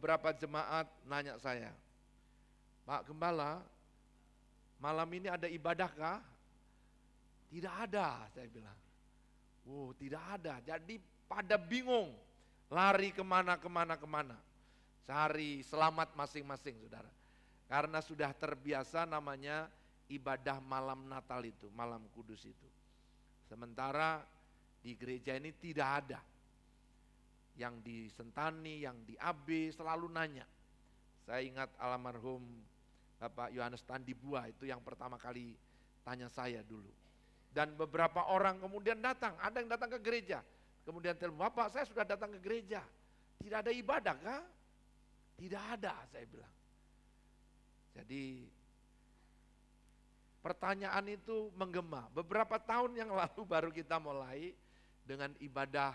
beberapa jemaat nanya saya, Pak Gembala, malam ini ada ibadahkah? Tidak ada, saya bilang. Oh, tidak ada. Jadi pada bingung, lari kemana. Cari selamat masing-masing, saudara. Karena sudah terbiasa namanya ibadah malam Natal itu, malam kudus itu. Sementara di gereja ini tidak ada. Yang di Sentani, yang di AB selalu nanya. Saya ingat almarhum Bapak Yohanes Tandibua itu yang pertama kali tanya saya dulu. Dan beberapa orang kemudian datang, ada yang datang ke gereja. Kemudian telepon, Bapak saya sudah datang ke gereja. Tidak ada ibadah kah? Tidak ada, saya bilang. Jadi pertanyaan itu menggema. Beberapa tahun yang lalu baru kita mulai dengan ibadah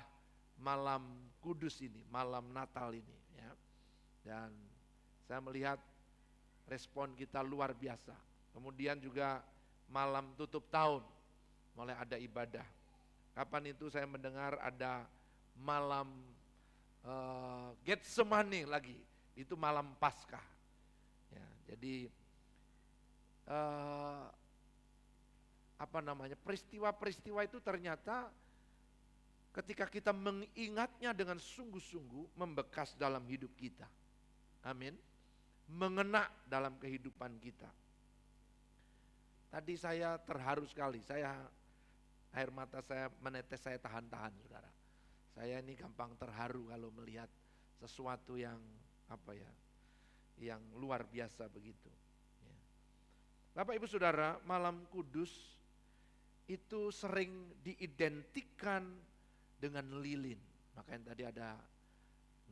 malam kudus ini, malam Natal ini. Ya. Dan saya melihat respon kita luar biasa. Kemudian juga malam tutup tahun, mulai ada ibadah. Kapan itu saya mendengar ada malam Getsemani lagi, itu malam Paskah. Ya, jadi peristiwa-peristiwa itu ternyata ketika kita mengingatnya dengan sungguh-sungguh membekas dalam hidup kita. Amin. Mengena dalam kehidupan kita. Tadi saya terharu sekali, air mata saya menetes, saya tahan-tahan, saudara. Saya ini gampang terharu kalau melihat sesuatu yang yang luar biasa begitu. Ya. Bapak Ibu Saudara, malam kudus itu sering diidentikan dengan lilin. Makanya tadi ada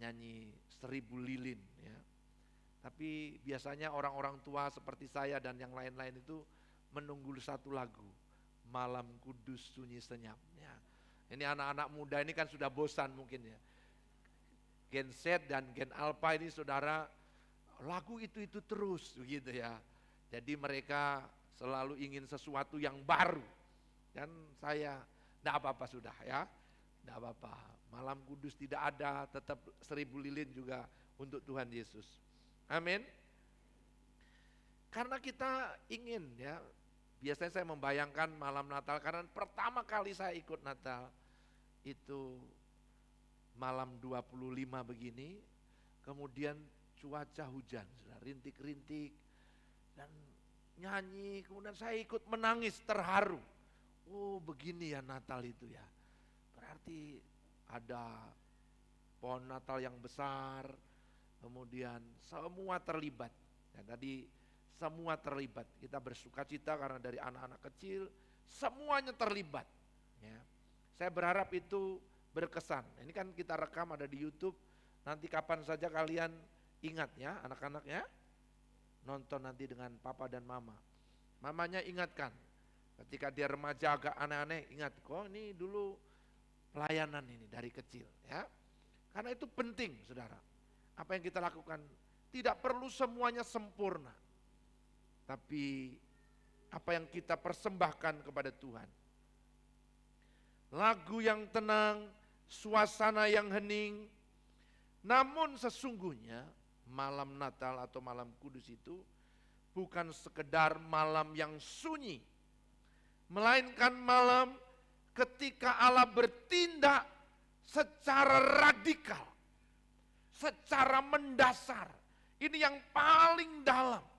nyanyi 1000 lilin. Ya. Tapi biasanya orang-orang tua seperti saya dan yang lain-lain itu menunggu satu lagu, Malam Kudus Sunyi Senyap. Ya. Ini anak-anak muda ini kan sudah bosan mungkin ya. Gen Z dan Gen Alpha ini saudara, lagu itu terus begitu ya. Jadi mereka selalu ingin sesuatu yang baru. Dan saya, enggak apa-apa sudah ya, enggak apa-apa. Malam kudus tidak ada, tetap 1000 lilin juga untuk Tuhan Yesus. Amin. Karena kita ingin ya, biasanya saya membayangkan malam Natal, karena pertama kali saya ikut Natal itu malam 25 begini, kemudian cuaca hujan, rintik-rintik, dan nyanyi, kemudian saya ikut menangis terharu. Oh begini ya Natal itu ya, berarti ada pohon Natal yang besar, kemudian semua terlibat. Ya, tadi semua terlibat, kita bersuka cita karena dari anak-anak kecil, semuanya terlibat. Ya. Saya berharap itu berkesan. Ini kan kita rekam ada di YouTube, nanti kapan saja kalian ingat ya anak-anaknya, nonton nanti dengan papa dan mama. Mamanya ingatkan, ketika dia remaja agak aneh-aneh, ingat kok ini dulu pelayanan ini dari kecil ya. Karena itu penting saudara, apa yang kita lakukan tidak perlu semuanya sempurna. Tapi apa yang kita persembahkan kepada Tuhan. Lagu yang tenang, suasana yang hening. Namun sesungguhnya malam Natal atau malam kudus itu bukan sekedar malam yang sunyi. Melainkan malam ketika Allah bertindak secara radikal. Secara mendasar. Ini yang paling dalam.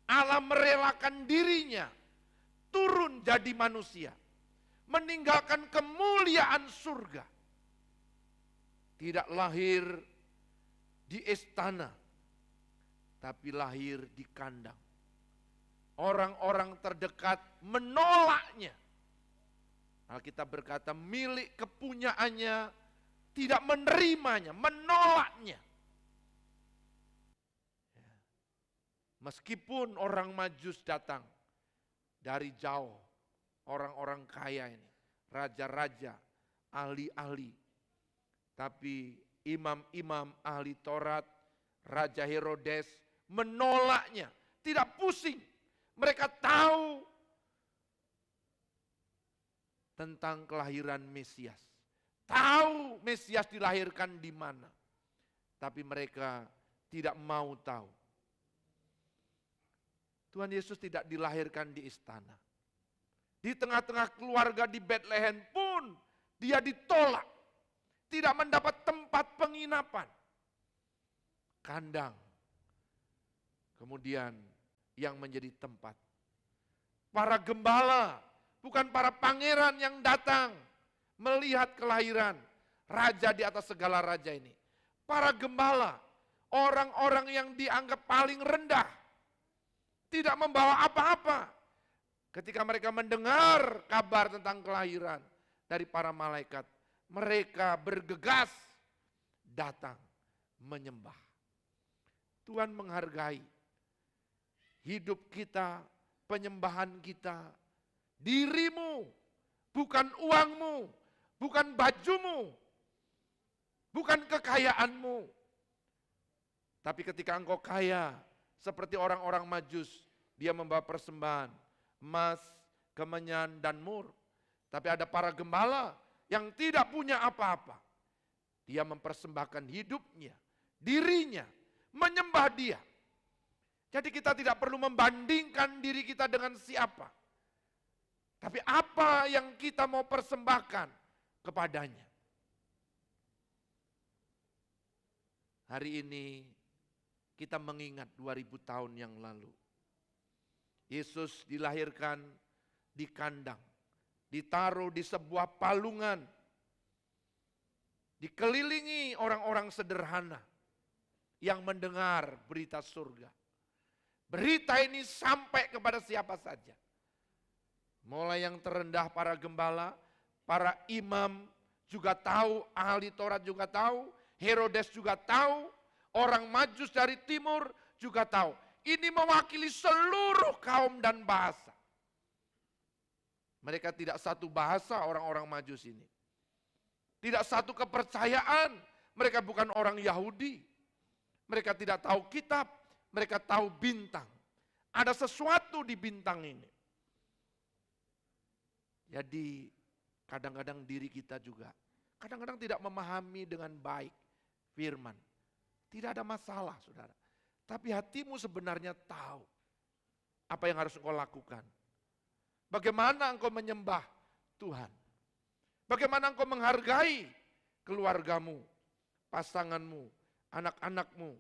Allah merelakan dirinya turun jadi manusia, meninggalkan kemuliaan surga. Tidak lahir di istana, tapi lahir di kandang. Orang-orang terdekat menolaknya. Alkitab berkata milik kepunyaannya tidak menerimanya, menolaknya. Meskipun orang Majus datang dari jauh, orang-orang kaya ini, raja-raja, ahli-ahli, tapi imam-imam ahli Taurat, Raja Herodes menolaknya, tidak pusing. Mereka tahu tentang kelahiran Mesias, tahu Mesias dilahirkan di mana. tapi mereka tidak mau tahu. Tuhan Yesus tidak dilahirkan di istana. Di tengah-tengah keluarga di Bethlehem pun dia ditolak. Tidak mendapat tempat penginapan. Kandang. Kemudian yang menjadi tempat. Para gembala, bukan para pangeran yang datang melihat kelahiran raja di atas segala raja ini. Para gembala, orang-orang yang dianggap paling rendah, tidak membawa apa-apa. Ketika mereka mendengar kabar tentang kelahiran dari para malaikat, mereka bergegas datang menyembah. Tuhan menghargai hidup kita, penyembahan kita, dirimu, bukan uangmu, bukan bajumu, bukan kekayaanmu. Tapi ketika engkau kaya, seperti orang-orang Majus, dia membawa persembahan, emas, kemenyan, dan mur. Tapi ada para gembala yang tidak punya apa-apa. Dia mempersembahkan hidupnya, dirinya, menyembah dia. Jadi kita tidak perlu membandingkan diri kita dengan siapa. Tapi apa yang kita mau persembahkan kepadanya. Hari ini kita mengingat 2000 tahun yang lalu. Yesus dilahirkan di kandang, ditaruh di sebuah palungan, dikelilingi orang-orang sederhana yang mendengar berita surga. Berita ini sampai kepada siapa saja. Mulai yang terendah para gembala, para imam juga tahu, ahli Taurat juga tahu, Herodes juga tahu, orang Majus dari timur juga tahu. Ini mewakili seluruh kaum dan bahasa. Mereka tidak satu bahasa orang-orang Majus ini. Tidak satu kepercayaan, mereka bukan orang Yahudi. Mereka tidak tahu kitab, mereka tahu bintang. Ada sesuatu di bintang ini. Jadi kadang-kadang diri kita juga, kadang-kadang tidak memahami dengan baik firman. Tidak ada masalah saudara. Tapi hatimu sebenarnya tahu apa yang harus engkau lakukan. Bagaimana engkau menyembah Tuhan. Bagaimana engkau menghargai keluargamu, pasanganmu, anak-anakmu.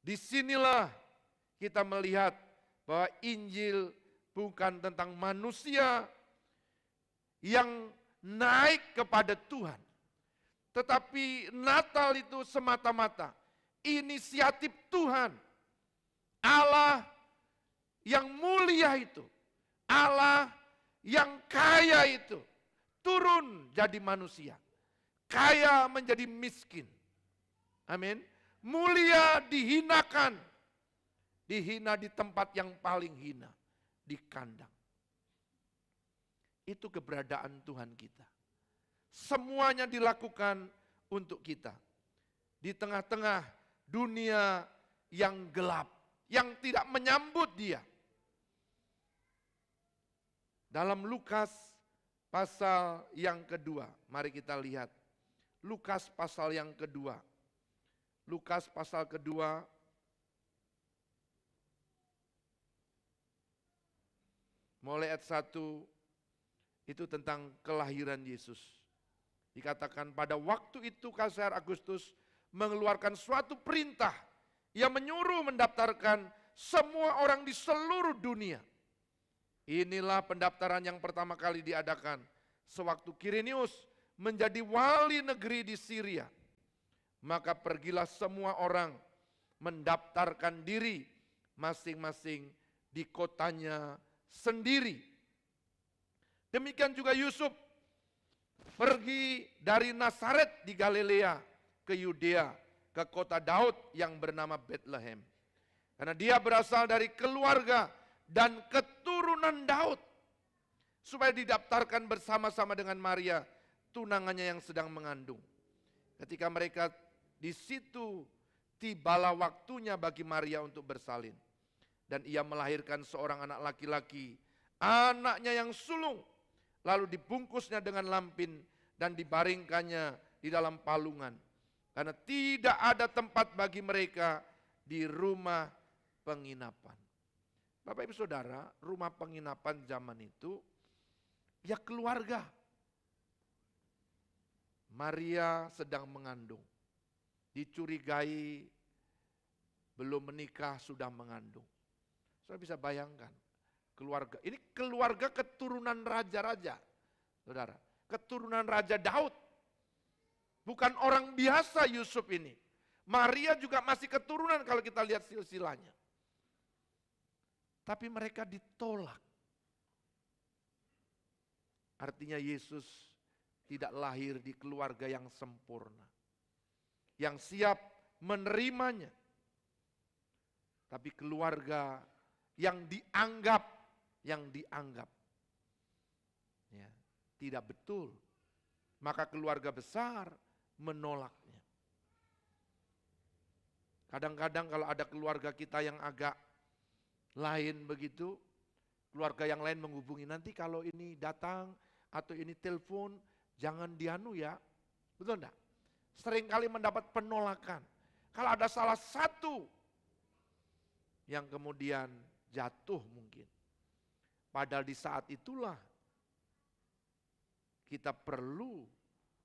Disinilah kita melihat bahwa Injil bukan tentang manusia yang naik kepada Tuhan. Tetapi Natal itu semata-mata inisiatif Tuhan. Allah yang mulia itu, Allah yang kaya itu, turun jadi manusia. Kaya menjadi miskin. Amin. Mulia dihinakan. Dihina di tempat yang paling hina. Di kandang. Itu keberadaan Tuhan kita. Semuanya dilakukan untuk kita. Di tengah-tengah dunia yang gelap. Yang tidak menyambut dia. Dalam Lukas pasal yang kedua. Mari kita lihat. Lukas pasal yang kedua. Lukas pasal kedua. Mulai ayat 1. Itu tentang kelahiran Yesus. Dikatakan pada waktu itu Kaisar Agustus mengeluarkan suatu perintah yang menyuruh mendaftarkan semua orang di seluruh dunia. Inilah pendaftaran yang pertama kali diadakan sewaktu Quirinius menjadi wali negeri di Syria. Maka pergilah semua orang mendaftarkan diri masing-masing di kotanya sendiri. Demikian juga Yusuf pergi dari Nazaret di Galilea ke Yudea, ke kota Daud yang bernama Bethlehem. Karena dia berasal dari keluarga dan keturunan Daud. Supaya didaftarkan bersama-sama dengan Maria, tunangannya yang sedang mengandung. Ketika mereka di situ, tibalah waktunya bagi Maria untuk bersalin. Dan ia melahirkan seorang anak laki-laki, anaknya yang sulung. Lalu dibungkusnya dengan lampin dan dibaringkannya di dalam palungan. Karena tidak ada tempat bagi mereka di rumah penginapan. Bapak Ibu Saudara, rumah penginapan zaman itu ya keluarga. Maria sedang mengandung. Dicurigai belum menikah sudah mengandung. Saudara bisa bayangkan, keluarga ini keluarga keturunan raja-raja. Saudara, keturunan Raja Daud. Bukan orang biasa Yusuf ini. Maria juga masih keturunan kalau kita lihat silsilahnya. Tapi mereka ditolak. Artinya Yesus tidak lahir di keluarga yang sempurna. Yang siap menerimanya. Tapi keluarga yang dianggap ya, tidak betul. Maka keluarga besar menolaknya. Kadang-kadang kalau ada keluarga kita yang agak lain begitu, keluarga yang lain menghubungi, nanti kalau ini datang atau ini telepon, jangan dianu ya. Betul enggak? Seringkali mendapat penolakan. Kalau ada salah satu yang kemudian jatuh mungkin. Padahal di saat itulah kita perlu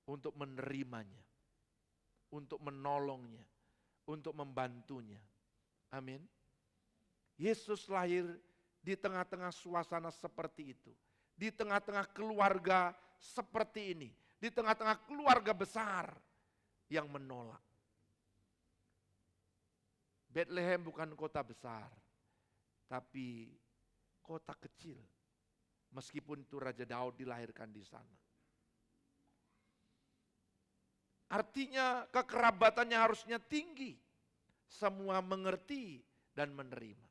untuk menerimanya, untuk menolongnya, untuk membantunya. Amin. Yesus lahir di tengah-tengah suasana seperti itu. Di tengah-tengah keluarga seperti ini. Di tengah-tengah keluarga besar yang menolak. Bethlehem bukan kota besar, tapi kota kecil. Meskipun itu Raja Daud dilahirkan di sana. Artinya kekerabatannya harusnya tinggi. Semua mengerti dan menerima.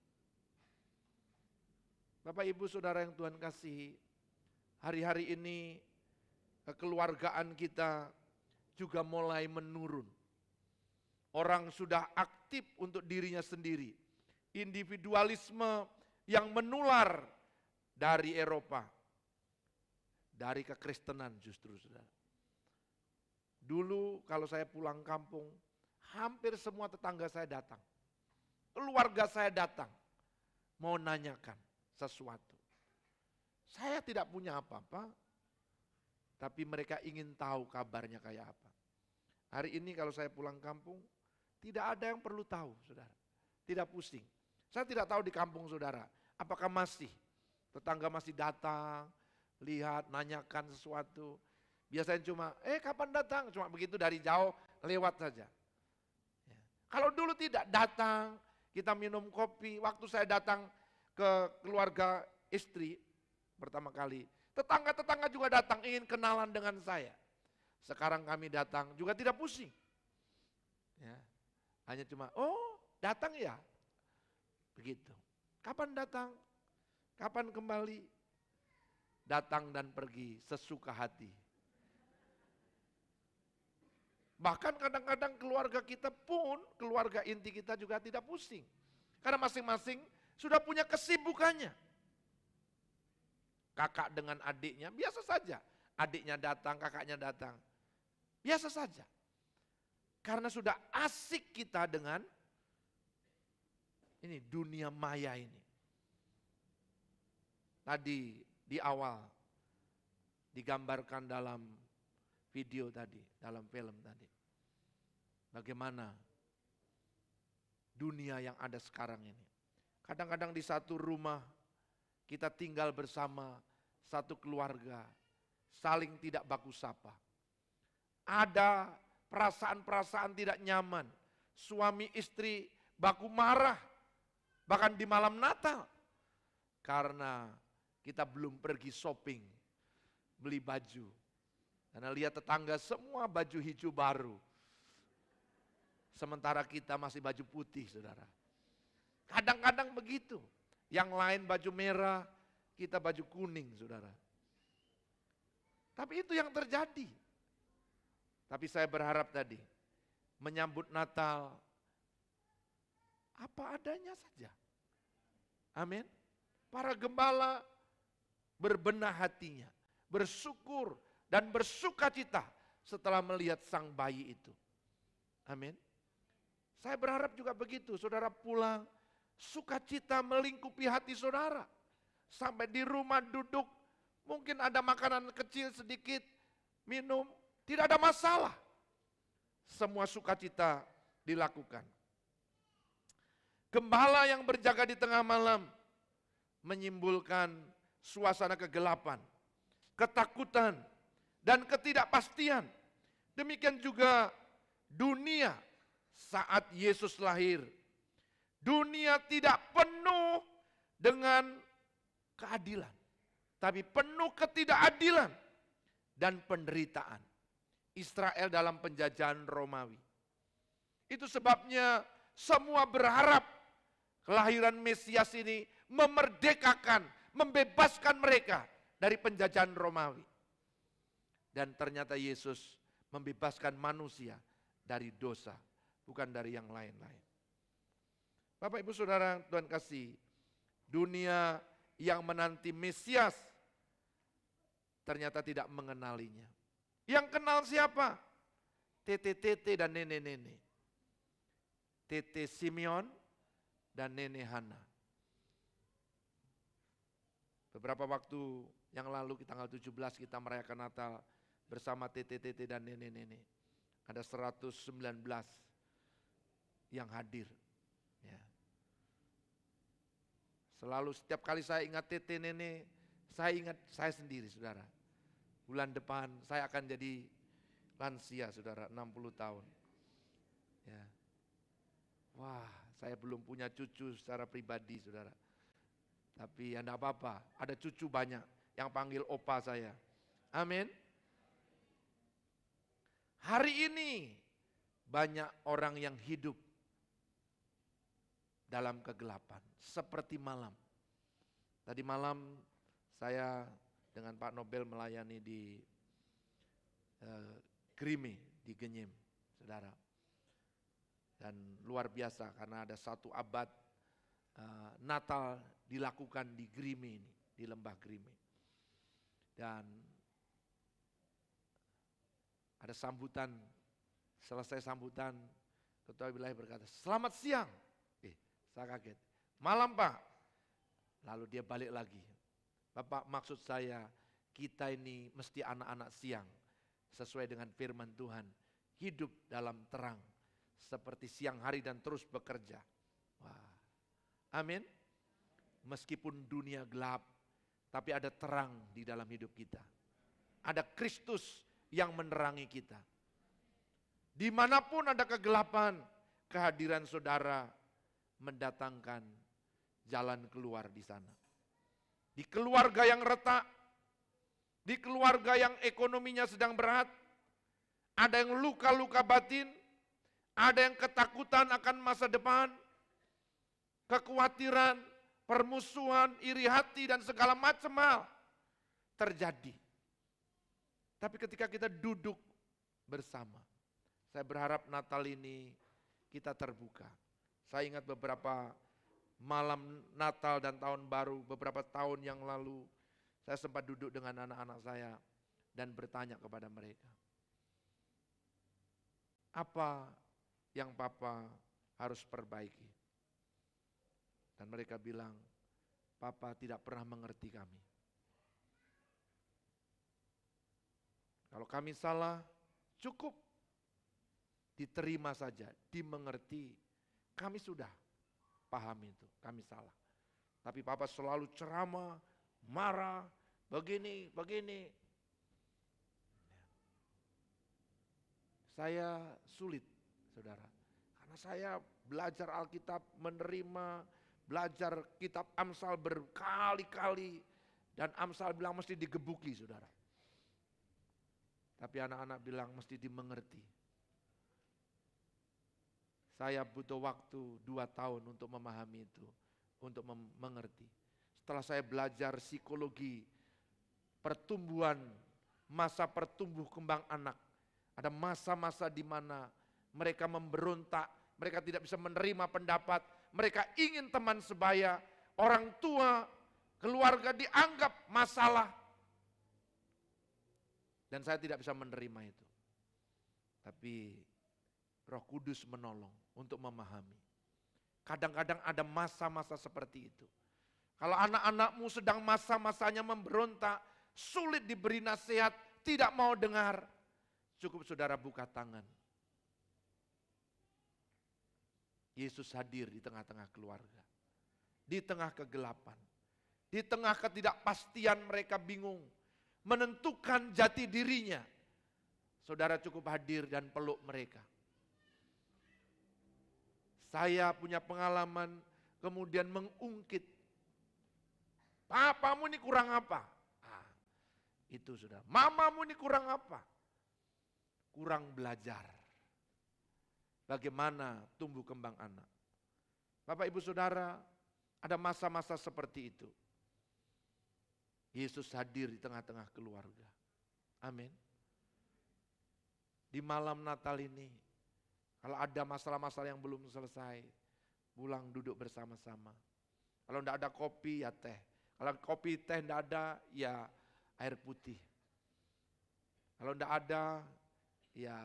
Bapak Ibu Saudara yang Tuhan kasihi, hari-hari ini kekeluargaan kita juga mulai menurun. Orang sudah aktif untuk dirinya sendiri. Individualisme yang menular dari Eropa. Dari kekristenan justru, saudara. Dulu kalau saya pulang kampung, hampir semua tetangga saya datang. Keluarga saya datang, mau nanyakan sesuatu. Saya tidak punya apa-apa, tapi mereka ingin tahu kabarnya kayak apa. Hari ini kalau saya pulang kampung, tidak ada yang perlu tahu, saudara. Tidak pusing. Saya tidak tahu di kampung saudara, apakah masih tetangga masih datang, lihat, nanyakan sesuatu. Biasanya cuma, kapan datang? Cuma begitu dari jauh, lewat saja. Ya. Kalau dulu tidak datang, kita minum kopi. Waktu saya datang ke keluarga istri, pertama kali, tetangga-tetangga juga datang, ingin kenalan dengan saya. Sekarang kami datang, juga tidak pusing. Ya. Hanya cuma, datang ya? Begitu. Kapan datang? Kapan kembali? Datang dan pergi sesuka hati. Bahkan kadang-kadang keluarga kita pun, keluarga inti kita juga tidak pusing. Karena masing-masing sudah punya kesibukannya. Kakak dengan adiknya, biasa saja. Adiknya datang, kakaknya datang. Biasa saja. Karena sudah asik kita dengan ini dunia maya ini. Tadi di awal digambarkan dalam video tadi, dalam film tadi. Bagaimana dunia yang ada sekarang ini. Kadang-kadang di satu rumah kita tinggal bersama satu keluarga, saling tidak baku sapa. Ada perasaan-perasaan tidak nyaman. Suami istri baku marah, bahkan di malam Natal. Karena kita belum pergi shopping, beli baju. Karena lihat tetangga semua baju hijau baru. Sementara kita masih baju putih, saudara. Kadang-kadang begitu. Yang lain baju merah, kita baju kuning, saudara. Tapi itu yang terjadi. Tapi saya berharap tadi, menyambut Natal, apa adanya saja. Amin. Para gembala berbenah hatinya, bersyukur dan bersukacita setelah melihat sang bayi itu. Amin. Saya berharap juga begitu, saudara pulang, sukacita melingkupi hati saudara. Sampai di rumah duduk, mungkin ada makanan kecil sedikit, minum, tidak ada masalah. Semua sukacita dilakukan. Gembala yang berjaga di tengah malam menyimpulkan suasana kegelapan, ketakutan, dan ketidakpastian. Demikian juga dunia saat Yesus lahir. Dunia tidak penuh dengan keadilan, tapi penuh ketidakadilan dan penderitaan. Israel dalam penjajahan Romawi. Itu sebabnya semua berharap kelahiran Mesias ini memerdekakan, membebaskan mereka dari penjajahan Romawi. Dan ternyata Yesus membebaskan manusia dari dosa, bukan dari yang lain-lain. Bapak Ibu Saudara Tuhan kasih, dunia yang menanti Mesias ternyata tidak mengenalinya. Yang kenal siapa? Tete-tete dan nenek-nenek. Tete Simeon dan nenek Hana. Beberapa waktu yang lalu, tanggal 17 kita merayakan Natal bersama tete-tete dan nenek-nenek. Ada 119 yang hadir. Ya. Selalu setiap kali saya ingat tete nenek, saya ingat saya sendiri, saudara. Bulan depan saya akan jadi lansia, saudara, 60 tahun. Ya. Wah, saya belum punya cucu secara pribadi, saudara. Tapi ya enggak apa-apa, ada cucu banyak yang panggil opa saya. Amin. Hari ini banyak orang yang hidup dalam kegelapan, seperti malam. Tadi malam saya dengan Pak Nobel melayani di Grime, di Genyem, saudara. Dan luar biasa karena ada 1 abad Natal dilakukan di Grime ini, di lembah Grime. Dan ada sambutan, selesai sambutan, ketua wilayah berkata, "Selamat siang." Saya kaget. "Malam Pak." Lalu dia balik lagi. "Bapak, maksud saya kita ini mesti anak-anak siang. Sesuai dengan firman Tuhan. Hidup dalam terang. Seperti siang hari dan terus bekerja." Wah. Amin. Meskipun dunia gelap, tapi ada terang di dalam hidup kita. Ada Kristus yang menerangi kita. Dimanapun ada kegelapan, kehadiran saudara mendatangkan jalan keluar di sana. Di keluarga yang retak, di keluarga yang ekonominya sedang berat, ada yang luka-luka batin, ada yang ketakutan akan masa depan, kekhawatiran, permusuhan, iri hati, dan segala macam hal terjadi. Tapi ketika kita duduk bersama, saya berharap Natal ini kita terbuka. Saya ingat beberapa malam Natal dan Tahun Baru, beberapa tahun yang lalu, saya sempat duduk dengan anak-anak saya dan bertanya kepada mereka, apa yang Papa harus perbaiki? Dan mereka bilang, Papa tidak pernah mengerti kami. Kalau kami salah, cukup diterima saja, dimengerti. Kami sudah paham itu, kami salah. Tapi Papa selalu ceramah, marah, begini. Saya sulit, saudara. Karena saya belajar Alkitab, menerima, belajar kitab Amsal berkali-kali. Dan Amsal bilang mesti digebuki, saudara. Tapi anak-anak bilang mesti dimengerti. Saya butuh waktu 2 tahun untuk memahami itu, untuk mengerti. Setelah saya belajar psikologi, pertumbuhan, masa pertumbuh kembang anak. Ada masa-masa di mana mereka memberontak, mereka tidak bisa menerima pendapat, mereka ingin teman sebaya, orang tua, keluarga dianggap masalah. Dan saya tidak bisa menerima itu. Tapi Roh Kudus menolong untuk memahami. Kadang-kadang ada masa-masa seperti itu. Kalau anak-anakmu sedang masa-masanya memberontak, sulit diberi nasihat, tidak mau dengar, cukup saudara buka tangan. Yesus hadir di tengah-tengah keluarga. Di tengah kegelapan. Di tengah ketidakpastian mereka bingung. Menentukan jati dirinya. Saudara cukup hadir dan peluk mereka. Saya punya pengalaman kemudian mengungkit. Papamu ini kurang apa? Itu saudara. Mamamu ini kurang apa? Kurang belajar. Bagaimana tumbuh kembang anak. Bapak ibu saudara, ada masa-masa seperti itu. Yesus hadir di tengah-tengah keluarga. Amin. Di malam Natal ini, kalau ada masalah-masalah yang belum selesai, pulang duduk bersama-sama. Kalau tidak ada kopi, ya teh. Kalau kopi teh tidak ada, ya air putih. Kalau tidak ada, ya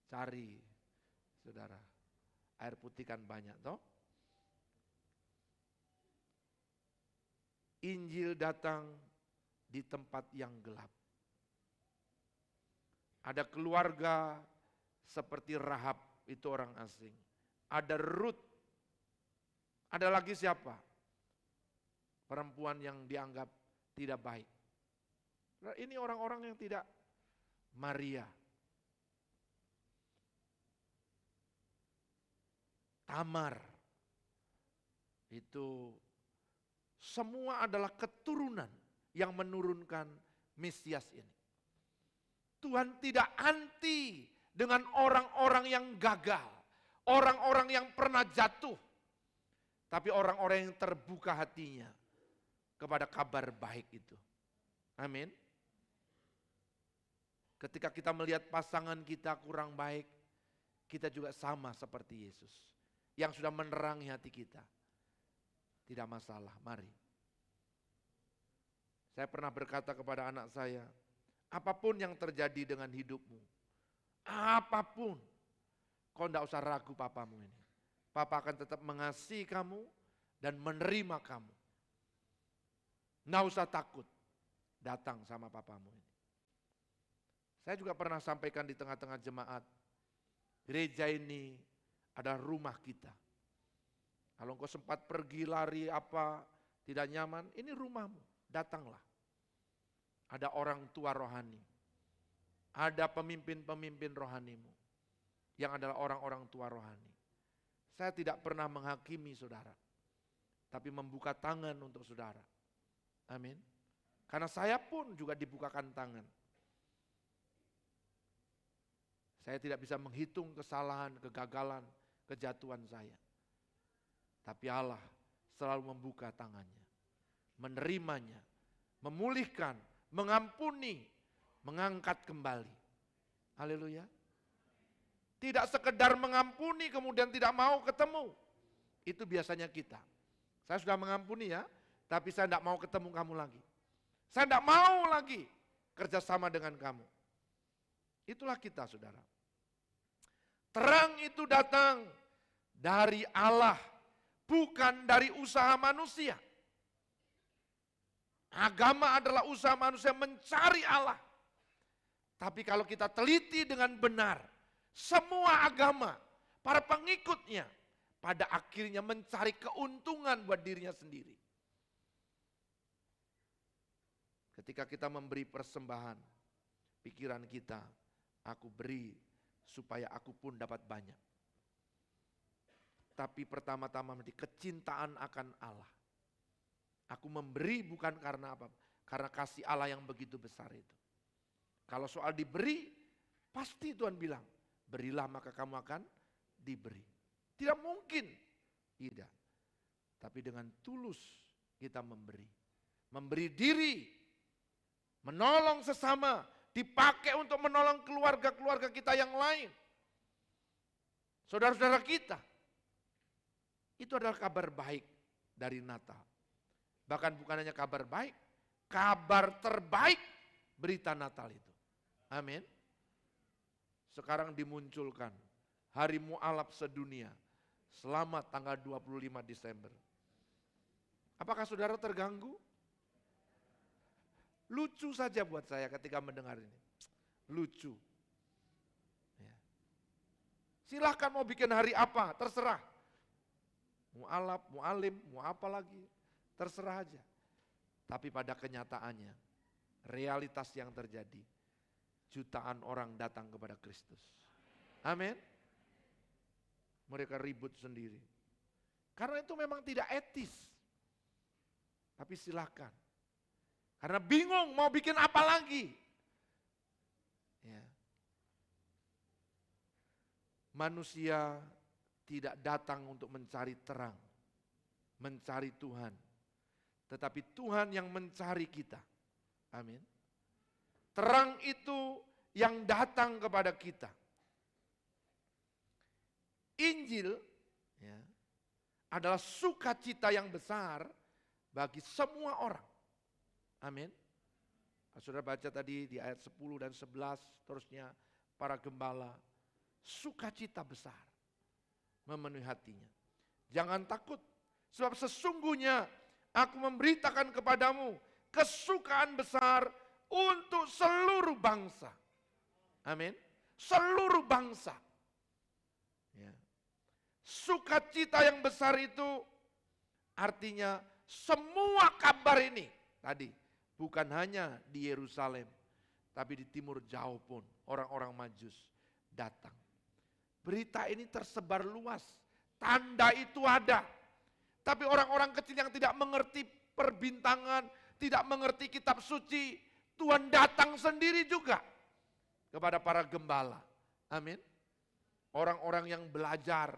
cari, saudara. Air putih kan banyak, toh. Injil datang di tempat yang gelap. Ada keluarga seperti Rahab, itu orang asing. Ada Ruth. Ada lagi siapa? Perempuan yang dianggap tidak baik. Ini orang-orang yang tidak. Maria. Tamar. Itu semua adalah keturunan yang menurunkan Mesias ini. Tuhan tidak anti dengan orang-orang yang gagal. Orang-orang yang pernah jatuh. Tapi orang-orang yang terbuka hatinya kepada kabar baik itu. Amin. Ketika kita melihat pasangan kita kurang baik, kita juga sama seperti Yesus. Yang sudah menerangi hati kita. Tidak masalah, mari. Saya pernah berkata kepada anak saya, apapun yang terjadi dengan hidupmu, apapun, kau tidak usah ragu papamu ini. Papa akan tetap mengasihi kamu dan menerima kamu. Nggak usah takut datang sama papamu ini. Saya juga pernah sampaikan di tengah-tengah jemaat, gereja ini adalah rumah kita. Kalau engkau sempat pergi lari apa, tidak nyaman, ini rumahmu, datanglah. Ada orang tua rohani, ada pemimpin-pemimpin rohanimu, yang adalah orang-orang tua rohani. Saya tidak pernah menghakimi saudara, tapi membuka tangan untuk saudara. Amin. Karena saya pun juga dibukakan tangan. Saya tidak bisa menghitung kesalahan, kegagalan, kejatuhan saya. Tapi Allah selalu membuka tangannya, menerimanya, memulihkan, mengampuni, mengangkat kembali. Haleluya. Tidak sekedar mengampuni kemudian tidak mau ketemu. Itu biasanya kita. Saya sudah mengampuni ya, tapi saya tidak mau ketemu kamu lagi. Saya tidak mau lagi kerjasama dengan kamu. Itulah kita saudara. Terang itu datang dari Allah, bukan dari usaha manusia. Agama adalah usaha manusia mencari Allah. Tapi kalau kita teliti dengan benar, semua agama, para pengikutnya, pada akhirnya mencari keuntungan buat dirinya sendiri. Ketika kita memberi persembahan, pikiran kita, aku beri supaya aku pun dapat banyak. Tapi pertama-tama menjadi kecintaan akan Allah. Aku memberi bukan karena apa? Karena kasih Allah yang begitu besar itu. Kalau soal diberi, pasti Tuhan bilang, berilah maka kamu akan diberi. Tidak mungkin. Tidak. Tapi dengan tulus kita memberi. Memberi diri. Menolong sesama. Dipakai untuk menolong keluarga-keluarga kita yang lain. Saudara-saudara kita. Itu adalah kabar baik dari Natal. Bahkan bukan hanya kabar baik. Kabar terbaik berita Natal itu. Amin. Sekarang dimunculkan hari mu'alaf sedunia. Selamat tanggal 25 Desember. Apakah saudara terganggu? Lucu saja buat saya ketika mendengar ini. Lucu. Ya. Silahkan mau bikin hari apa, terserah. Mu'alaf, mu'alim, mau apa lagi, terserah aja. Tapi pada kenyataannya, realitas yang terjadi, jutaan orang datang kepada Kristus. Amin. Mereka ribut sendiri. Karena itu memang tidak etis. Tapi silakan. Karena bingung mau bikin apa lagi. Ya. Manusia tidak datang untuk mencari terang, mencari Tuhan. Tetapi Tuhan yang mencari kita. Amin. Terang itu yang datang kepada kita. Injil ya, adalah sukacita yang besar bagi semua orang. Amin. Saudara baca tadi di ayat 10 dan 11, terusnya para gembala, sukacita besar memenuhi hatinya. Jangan takut, sebab sesungguhnya aku memberitakan kepadamu kesukaan besar untuk seluruh bangsa. Amin. Seluruh bangsa. Ya. Sukacita yang besar itu artinya semua kabar ini tadi bukan hanya di Yerusalem, tapi di timur jauh pun orang-orang Majus datang. Berita ini tersebar luas, tanda itu ada. Tapi orang-orang kecil yang tidak mengerti perbintangan, tidak mengerti kitab suci, Tuhan datang sendiri juga kepada para gembala. Amin. Orang-orang yang belajar,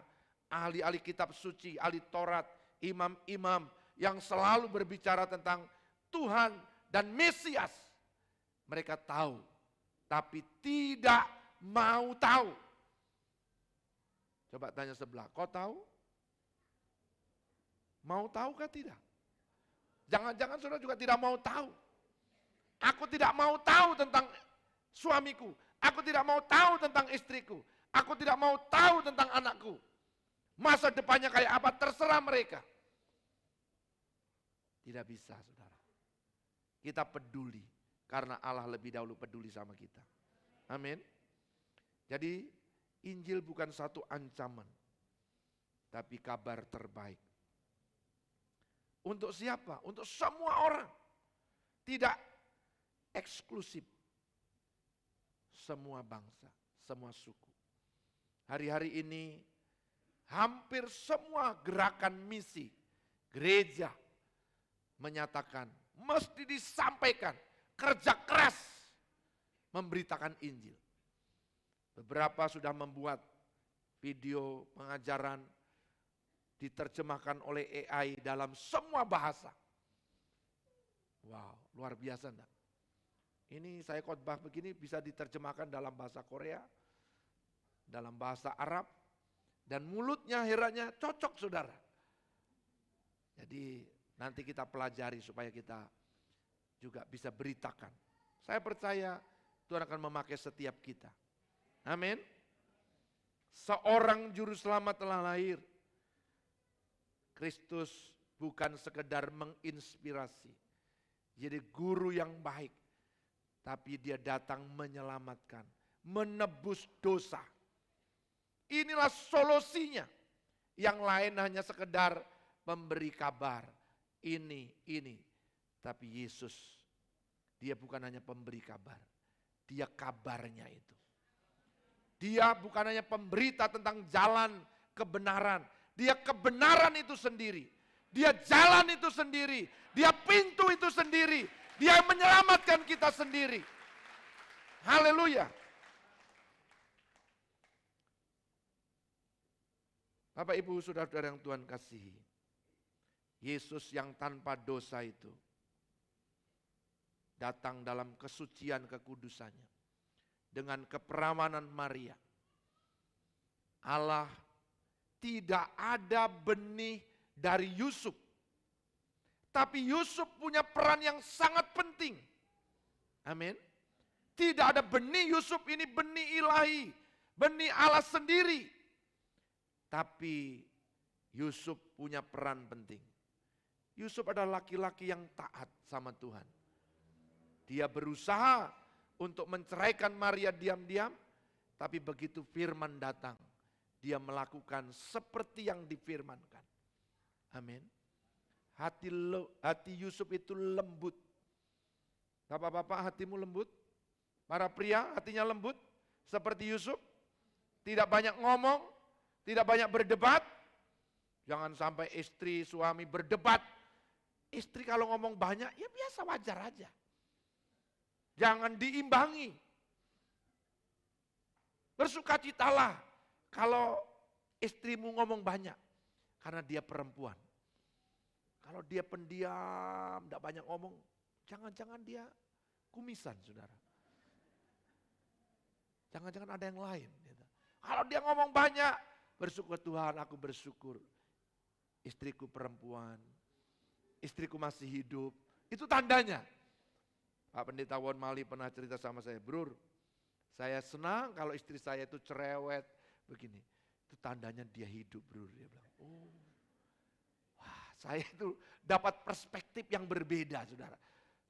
ahli-ahli kitab suci, ahli Taurat, imam-imam yang selalu berbicara tentang Tuhan dan Mesias. Mereka tahu, tapi tidak mau tahu. Coba tanya sebelah, kau tahu? Mau tahukah tidak? Jangan-jangan saudara juga tidak mau tahu. Aku tidak mau tahu tentang suamiku. Aku tidak mau tahu tentang istriku. Aku tidak mau tahu tentang anakku. Masa depannya kayak apa, terserah mereka. Tidak bisa, saudara. Kita peduli, karena Allah lebih dahulu peduli sama kita. Amin. Jadi, Injil bukan satu ancaman, tapi kabar terbaik. Untuk siapa? Untuk semua orang. Tidak eksklusif. Semua bangsa, semua suku. Hari-hari ini hampir semua gerakan misi, gereja menyatakan mesti disampaikan, kerja keras memberitakan Injil. Beberapa sudah membuat video pengajaran diterjemahkan oleh AI dalam semua bahasa. Wow, luar biasa enggak? Ini saya khotbah begini bisa diterjemahkan dalam bahasa Korea, dalam bahasa Arab, dan mulutnya heranya cocok saudara. Jadi nanti kita pelajari supaya kita juga bisa beritakan. Saya percaya Tuhan akan memakai setiap kita. Amin. Seorang juru selamat telah lahir. Kristus bukan sekedar menginspirasi. Jadi guru yang baik. Tapi dia datang menyelamatkan. Menebus dosa. Inilah solusinya. Yang lain hanya sekedar memberi kabar. Ini. Tapi Yesus, dia bukan hanya pemberi kabar. Dia kabarnya itu. Dia bukan hanya pemberita tentang jalan kebenaran. Dia kebenaran itu sendiri. Dia jalan itu sendiri. Dia pintu itu sendiri. Dia menyelamatkan kita sendiri. Haleluya. Bapak Ibu saudara-saudara yang Tuhan kasihi. Yesus yang tanpa dosa itu datang dalam kesucian kekudusannya. Dengan keperawanan Maria. Allah tidak ada benih dari Yusuf. Tapi Yusuf punya peran yang sangat penting. Amin. Tidak ada benih Yusuf ini benih ilahi. Benih Allah sendiri. Tapi Yusuf punya peran penting. Yusuf adalah laki-laki yang taat sama Tuhan. Dia berusaha untuk menceraikan Maria diam-diam, tapi begitu firman datang, dia melakukan seperti yang difirmankan. Amin. Hati Yusuf itu lembut. Bapak-bapak, hatimu lembut? Para pria hatinya lembut seperti Yusuf? Tidak banyak ngomong, tidak banyak berdebat. Jangan sampai istri suami berdebat. Istri kalau ngomong banyak, ya biasa, wajar aja. Jangan diimbangi. Bersukacitalah kalau istrimu ngomong banyak, karena dia perempuan. Kalau dia pendiam, tidak banyak ngomong, jangan-jangan dia kumisan, saudara. Jangan-jangan ada yang lain. Gitu. Kalau dia ngomong banyak, bersyukur Tuhan, aku bersyukur. Istriku perempuan, istriku masih hidup. Itu tandanya. Pak Pendeta Won Mali pernah cerita sama saya, Brur, saya senang kalau istri saya itu cerewet begini. Itu tandanya dia hidup, Brur. Dia bilang, oh. Wah, saya itu dapat perspektif yang berbeda, saudara.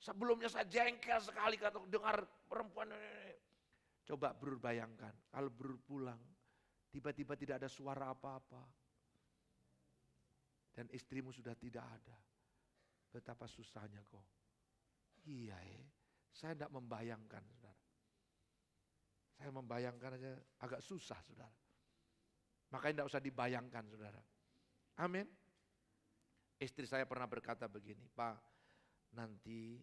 Sebelumnya saya jengkel sekali kalau dengar perempuan. Coba Brur bayangkan, kalau Brur pulang, tiba-tiba tidak ada suara apa-apa. Dan istrimu sudah tidak ada. Betapa susahnya kok. Iya saya tidak membayangkan, saudara. Saya membayangkan aja agak susah, saudara. Makanya tidak usah dibayangkan, saudara. Amin. Istri saya pernah berkata begini, Pak, nanti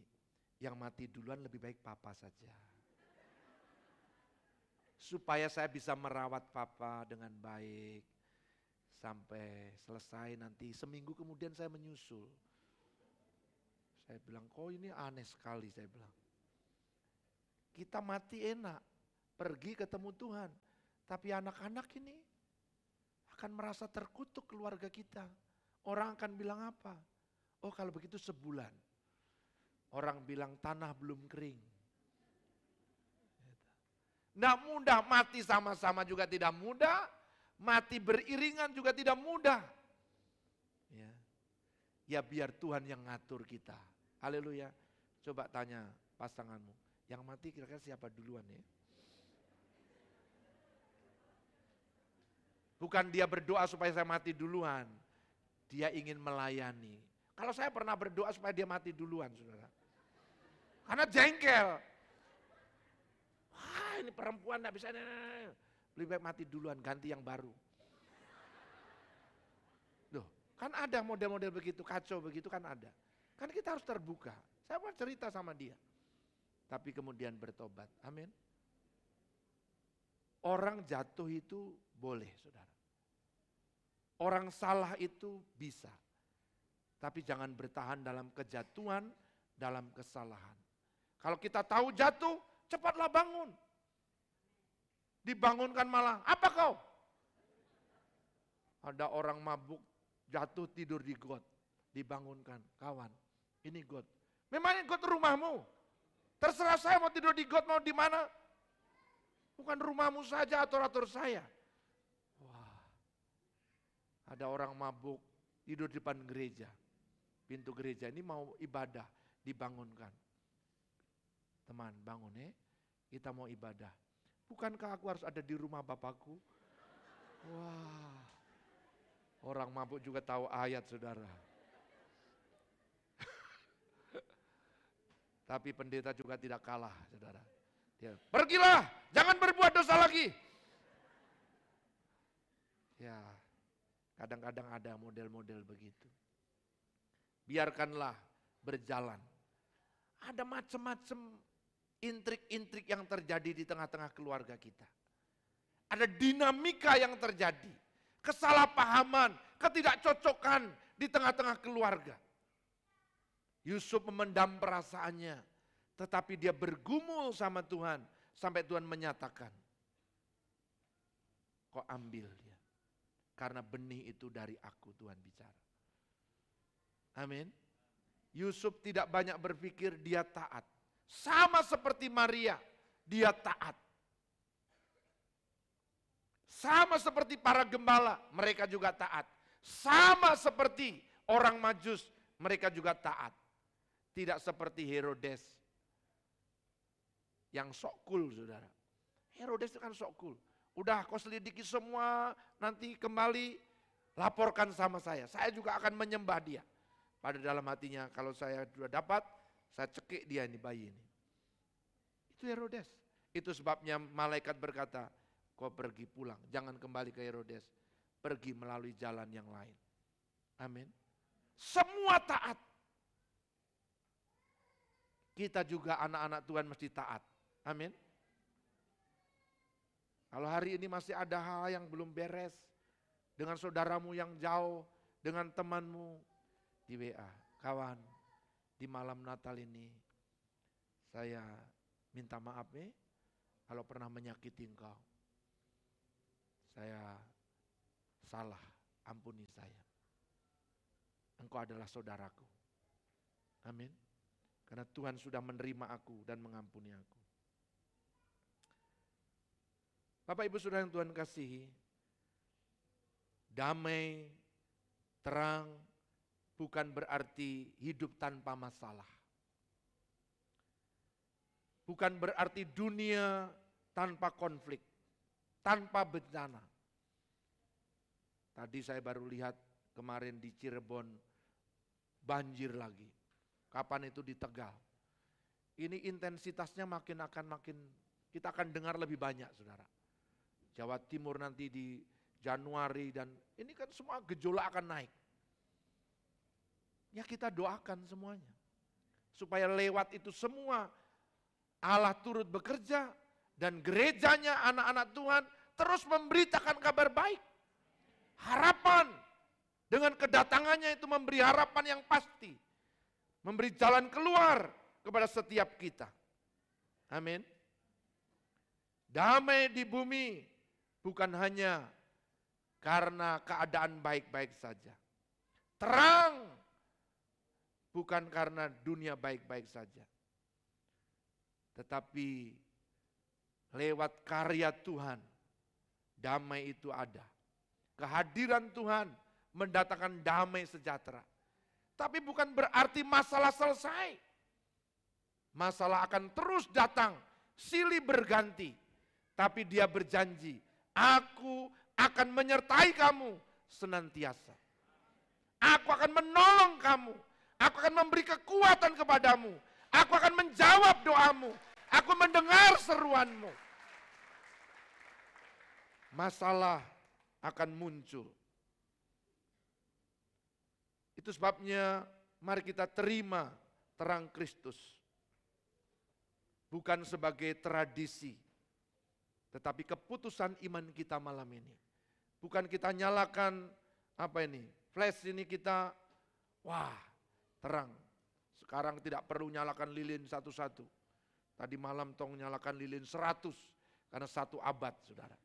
yang mati duluan lebih baik papa saja. Supaya saya bisa merawat papa dengan baik. Sampai selesai nanti seminggu kemudian saya menyusul. Saya bilang, kok ini aneh sekali, saya bilang. Kita mati enak, pergi ketemu Tuhan. Tapi anak-anak ini akan merasa terkutuk keluarga kita. Orang akan bilang apa? Oh kalau begitu sebulan. Orang bilang tanah belum kering. Nggak mudah, mati sama-sama juga tidak mudah. Mati beriringan juga tidak mudah. Ya biar Tuhan yang ngatur kita. Haleluya. Coba tanya pasanganmu, yang mati kira-kira siapa duluan ya? Bukan dia berdoa supaya saya mati duluan. Dia ingin melayani. Kalau saya pernah berdoa supaya dia mati duluan, saudara. Karena jengkel. Wah ini perempuan gak bisa. Lebih baik mati duluan, ganti yang baru. Loh, kan ada model-model begitu, kacau begitu kan ada. Kan kita harus terbuka. Saya mau cerita sama dia. Tapi kemudian bertobat. Amin. Orang jatuh itu boleh, saudara. Orang salah itu bisa. Tapi jangan bertahan dalam kejatuhan, dalam kesalahan. Kalau kita tahu jatuh, cepatlah bangun. Dibangunkan malah, apa kau? Ada orang mabuk, jatuh tidur di got. Dibangunkan, kawan, ini got. Memangnya got rumahmu? Terserah saya mau tidur di got, mau di mana? Bukan rumahmu saja, atur-atur saya. Wah, ada orang mabuk, tidur di depan gereja. Pintu gereja ini mau ibadah, dibangunkan. Teman, bangun ya, kita mau ibadah. Bukankah aku harus ada di rumah Bapakku? Wah, orang mabuk juga tahu ayat, saudara. Tapi pendeta juga tidak kalah, saudara. Dia, pergilah, jangan berbuat dosa lagi. Ya, kadang-kadang ada model-model begitu. Biarkanlah berjalan. Ada macam-macam intrik-intrik yang terjadi di tengah-tengah keluarga kita. Ada dinamika yang terjadi. Kesalahpahaman, ketidakcocokan di tengah-tengah keluarga. Yusuf memendam perasaannya, tetapi dia bergumul sama Tuhan, sampai Tuhan menyatakan, kau ambil dia, karena benih itu dari aku, Tuhan bicara. Amin. Yusuf tidak banyak berpikir, dia taat. Sama seperti Maria, dia taat. Sama seperti para gembala, mereka juga taat. Sama seperti orang Majus, mereka juga taat. Tidak seperti Herodes yang sok cool, saudara. Herodes itu kan sok cool. Udah kau selidiki semua, nanti kembali laporkan sama saya juga akan menyembah dia. Pada dalam hatinya, kalau saya sudah dapat, saya cekik dia ini, bayi ini. Itu Herodes. Itu sebabnya malaikat berkata, kau pergi pulang, jangan kembali ke Herodes. Pergi melalui jalan yang lain. Amin. Semua taat. Kita juga anak-anak Tuhan mesti taat. Amin. Kalau hari ini masih ada hal yang belum beres, dengan saudaramu yang jauh, dengan temanmu di WA, kawan, di malam Natal ini saya minta maaf kalau pernah menyakiti engkau. Saya salah, ampuni saya. Engkau adalah saudaraku. Amin. Karena Tuhan sudah menerima aku dan mengampuni aku. Bapak Ibu Saudara yang Tuhan kasihi, damai, terang, bukan berarti hidup tanpa masalah. Bukan berarti dunia tanpa konflik, tanpa bencana. Tadi saya baru lihat kemarin di Cirebon, banjir lagi. Kapan itu di Tegal. Ini intensitasnya makin kita akan dengar lebih banyak, saudara. Jawa Timur nanti di Januari, dan ini kan semua gejolak akan naik. Ya kita doakan semuanya. Supaya lewat itu semua Allah turut bekerja dan gerejanya anak-anak Tuhan terus memberitakan kabar baik. Harapan dengan kedatangannya itu memberi harapan yang pasti. Memberi jalan keluar kepada setiap kita. Amin. Damai di bumi bukan hanya karena keadaan baik-baik saja. Terang bukan karena dunia baik-baik saja. Tetapi lewat karya Tuhan, damai itu ada. Kehadiran Tuhan mendatangkan damai sejahtera. Tapi bukan berarti masalah selesai. Masalah akan terus datang, silih berganti. Tapi dia berjanji, aku akan menyertai kamu senantiasa. Aku akan menolong kamu. Aku akan memberi kekuatan kepadamu. Aku akan menjawab doamu. Aku mendengar seruanmu. Masalah akan muncul. Itu sebabnya mari kita terima terang Kristus. Bukan sebagai tradisi, tetapi keputusan iman kita malam ini. Bukan kita nyalakan flash ini kita, wah terang. Sekarang tidak perlu nyalakan lilin satu-satu. Tadi malam tong nyalakan lilin 100, karena 1 abad saudara.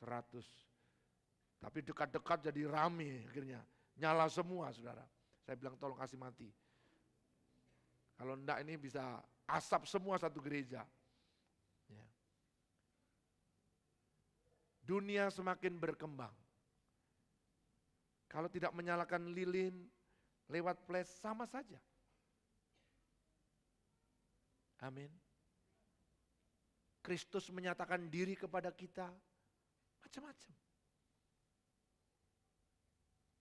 100. Tapi dekat-dekat jadi rame akhirnya. Nyala semua saudara. Saya bilang tolong kasih mati. Kalau enggak ini bisa asap semua satu gereja. Ya. Dunia semakin berkembang. Kalau tidak menyalakan lilin lewat flash sama saja. Amin. Kristus menyatakan diri kepada kita macam-macam.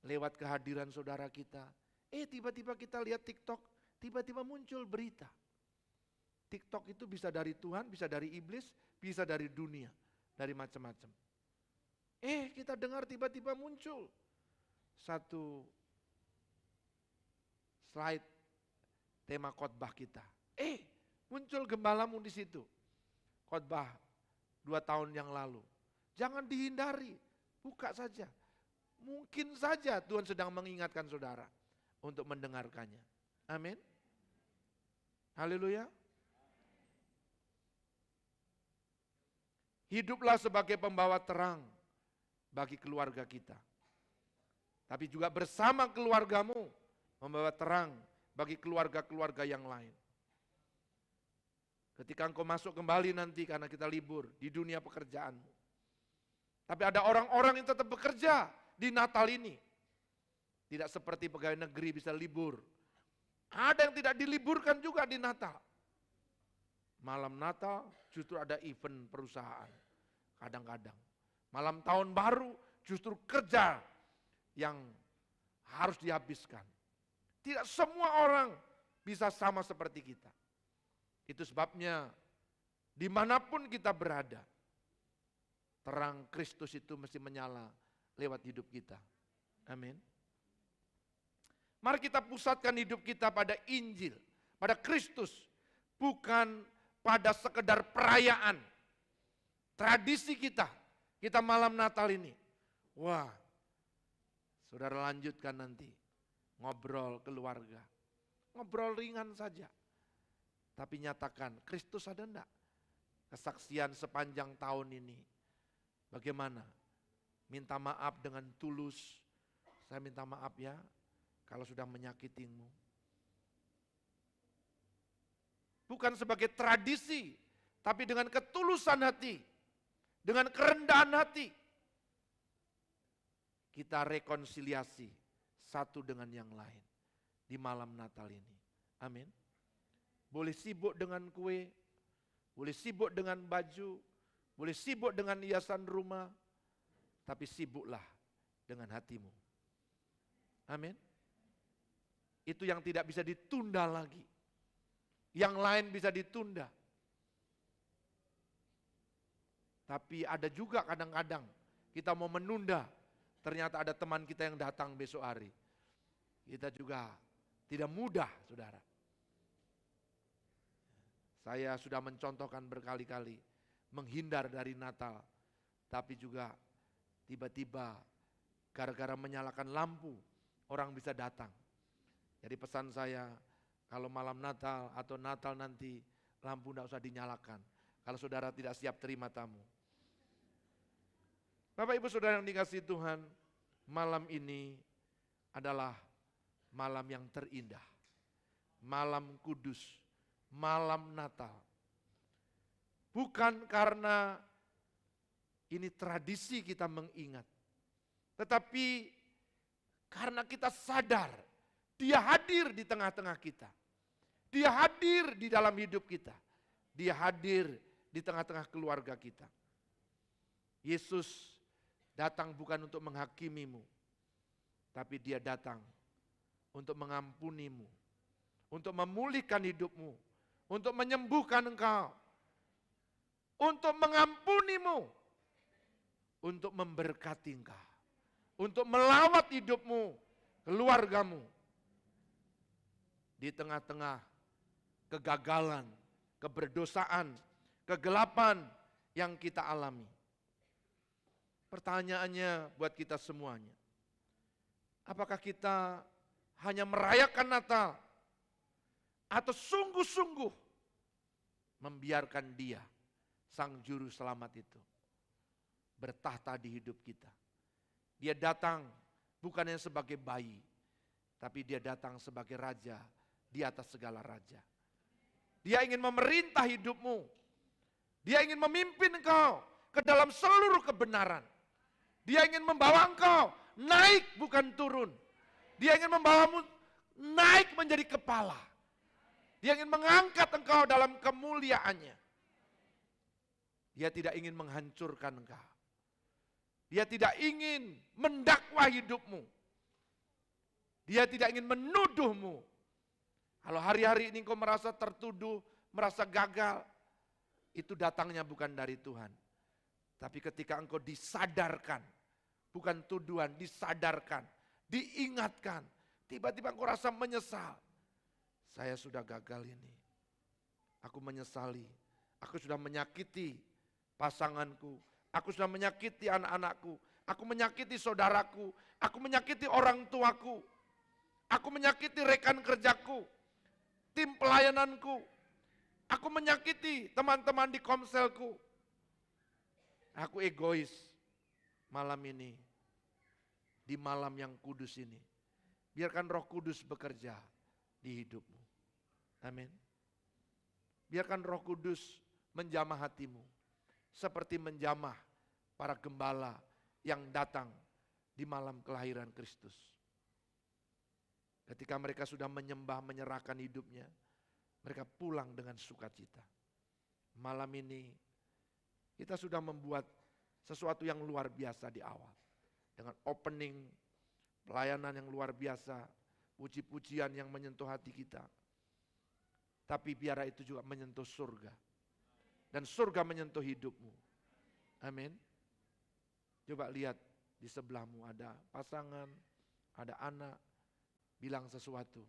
Lewat kehadiran saudara kita. Tiba-tiba kita lihat TikTok, tiba-tiba muncul berita. TikTok itu bisa dari Tuhan, bisa dari iblis, bisa dari dunia, dari macam-macam. Kita dengar tiba-tiba muncul satu slide tema khotbah kita. Muncul gembalamu di situ. Khotbah 2 tahun yang lalu. Jangan dihindari, buka saja. Mungkin saja Tuhan sedang mengingatkan saudara untuk mendengarkannya. Amin. Haleluya. Hiduplah sebagai pembawa terang bagi keluarga kita. Tapi juga bersama keluargamu membawa terang bagi keluarga-keluarga yang lain. Ketika engkau masuk kembali nanti karena kita libur di dunia pekerjaanmu. Tapi ada orang-orang yang tetap bekerja di Natal ini. Tidak seperti pegawai negeri bisa libur. Ada yang tidak diliburkan juga di Natal. Malam Natal justru ada event perusahaan. Kadang-kadang. Malam tahun baru justru kerja yang harus dihabiskan. Tidak semua orang bisa sama seperti kita. Itu sebabnya dimanapun kita berada, terang Kristus itu mesti menyala lewat hidup kita. Amin. Mari kita pusatkan hidup kita pada Injil, pada Kristus. Bukan pada sekedar perayaan. Tradisi kita malam Natal ini. Wah, saudara lanjutkan nanti. Ngobrol keluarga. Ngobrol ringan saja. Tapi nyatakan, Kristus ada enggak? Kesaksian sepanjang tahun ini. Bagaimana? Minta maaf dengan tulus. Saya minta maaf ya, kalau sudah menyakitimu. Bukan sebagai tradisi, tapi dengan ketulusan hati. Dengan kerendahan hati. Kita rekonsiliasi satu dengan yang lain di malam Natal ini. Amin. Boleh sibuk dengan kue, boleh sibuk dengan baju, boleh sibuk dengan hiasan rumah, tapi sibuklah dengan hatimu. Amin. Itu yang tidak bisa ditunda lagi. Yang lain bisa ditunda. Tapi ada juga kadang-kadang kita mau menunda, ternyata ada teman kita yang datang besok hari. Kita juga tidak mudah, saudara. Saya sudah mencontohkan berkali-kali, menghindar dari Natal. Tapi juga tiba-tiba gara-gara menyalakan lampu, orang bisa datang. Jadi pesan saya, kalau malam Natal atau Natal nanti, lampu tidak usah dinyalakan. Kalau saudara tidak siap terima tamu. Bapak Ibu Saudara yang dikasihi Tuhan, malam ini adalah malam yang terindah. Malam kudus, malam Natal. Bukan karena ini tradisi kita mengingat. Tetapi karena kita sadar, Dia hadir di tengah-tengah kita. Dia hadir di dalam hidup kita. Dia hadir di tengah-tengah keluarga kita. Yesus datang bukan untuk menghakimimu, tapi Dia datang untuk mengampunimu, untuk memulihkan hidupmu, untuk menyembuhkan engkau, untuk mengampunimu, untuk memberkati engkau, untuk melawat hidupmu, keluargamu, di tengah-tengah kegagalan, keberdosaan, kegelapan yang kita alami. Pertanyaannya buat kita semuanya, apakah kita hanya merayakan Natal atau sungguh-sungguh membiarkan Dia, Sang Juru Selamat itu, bertahta di hidup kita? Dia datang bukannya sebagai bayi, tapi Dia datang sebagai Raja di atas segala raja. Dia ingin memerintah hidupmu. Dia ingin memimpin engkau ke dalam seluruh kebenaran. Dia ingin membawa engkau naik bukan turun. Dia ingin membawamu naik menjadi kepala. Dia ingin mengangkat engkau dalam kemuliaannya. Dia tidak ingin menghancurkan engkau. Dia tidak ingin mendakwa hidupmu. Dia tidak ingin menuduhmu. Kalau hari-hari ini engkau merasa tertuduh, merasa gagal, itu datangnya bukan dari Tuhan. Tapi ketika engkau disadarkan, bukan tuduhan, disadarkan, diingatkan, tiba-tiba engkau rasa menyesal. Saya sudah gagal ini. Aku menyesali. Aku sudah menyakiti pasanganku. Aku sudah menyakiti anak-anakku. Aku menyakiti saudaraku. Aku menyakiti orang tuaku. Aku menyakiti rekan kerjaku. Tim pelayananku. Aku menyakiti teman-teman di komselku. Aku egois malam ini. Di malam yang kudus ini. Biarkan Roh Kudus bekerja di hidupmu. Amin. Biarkan Roh Kudus menjamah hatimu. Seperti menjamah para gembala yang datang di malam kelahiran Kristus. Ketika mereka sudah menyembah, menyerahkan hidupnya, mereka pulang dengan sukacita. Malam ini kita sudah membuat sesuatu yang luar biasa di awal. Dengan opening, pelayanan yang luar biasa, puji-pujian yang menyentuh hati kita. Tapi biarlah itu juga menyentuh surga. Dan surga menyentuh hidupmu. Amin. Coba lihat di sebelahmu ada pasangan, ada anak, bilang sesuatu.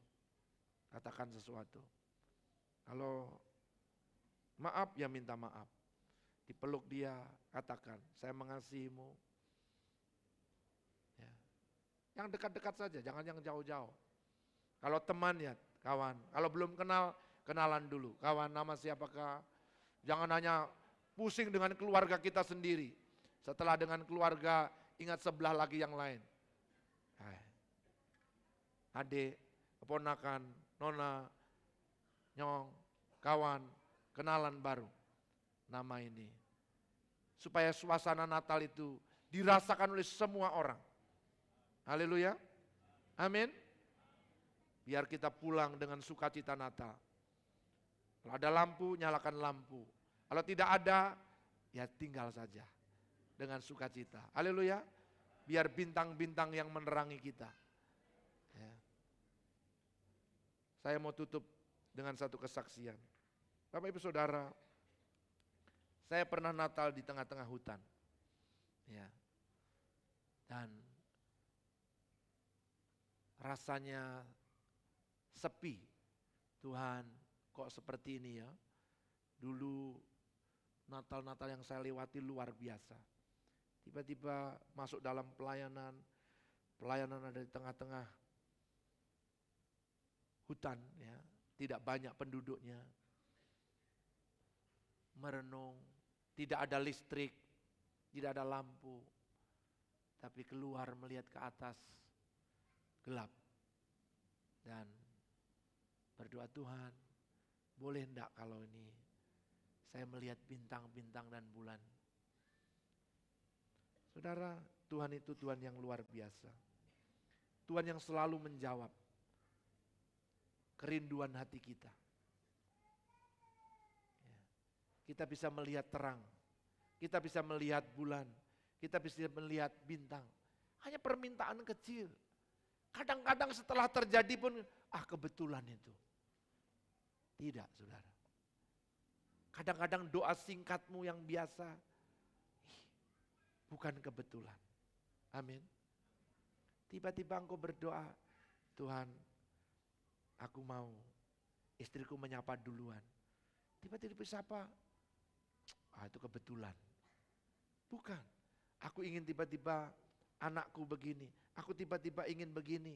Katakan sesuatu. Kalau maaf ya minta maaf. Dipeluk dia, katakan, saya mengasihimu. Ya. Yang dekat-dekat saja, jangan yang jauh-jauh. Kalau teman ya kawan, kalau belum kenal, kenalan dulu. Kawan, nama siapakah? Jangan hanya pusing dengan keluarga kita sendiri. Setelah dengan keluarga, ingat sebelah lagi yang lain. Adik, keponakan, nona, nyong, kawan, kenalan baru. Nama ini. Supaya suasana Natal itu dirasakan oleh semua orang. Haleluya. Amin. Biar kita pulang dengan sukacita Natal. Kalau ada lampu, nyalakan lampu. Kalau tidak ada, ya tinggal saja dengan sukacita. Haleluya. Biar bintang-bintang yang menerangi kita. Ya. Saya mau tutup dengan satu kesaksian. Bapak Ibu Saudara, saya pernah Natal di tengah-tengah hutan. Ya. Dan rasanya sepi. Tuhan, kok seperti ini ya? Dulu Natal-Natal yang saya lewati luar biasa. Tiba-tiba masuk dalam pelayanan ada di tengah-tengah hutan ya, tidak banyak penduduknya. Merenung, tidak ada listrik, tidak ada lampu. Tapi keluar melihat ke atas, gelap. Dan berdoa, Tuhan, boleh enggak kalau ini saya melihat bintang-bintang dan bulan. Saudara, Tuhan itu Tuhan yang luar biasa. Tuhan yang selalu menjawab kerinduan hati kita. Kita bisa melihat terang, kita bisa melihat bulan, kita bisa melihat bintang. Hanya permintaan kecil. Kadang-kadang setelah terjadi pun, kebetulan itu. Tidak, saudara. Kadang-kadang doa singkatmu yang biasa, bukan kebetulan. Amin. Tiba-tiba engkau berdoa, Tuhan, aku mau istriku menyapa duluan. Tiba-tiba siapa? Itu kebetulan. Bukan. Aku ingin tiba-tiba anakku begini. Aku tiba-tiba ingin begini.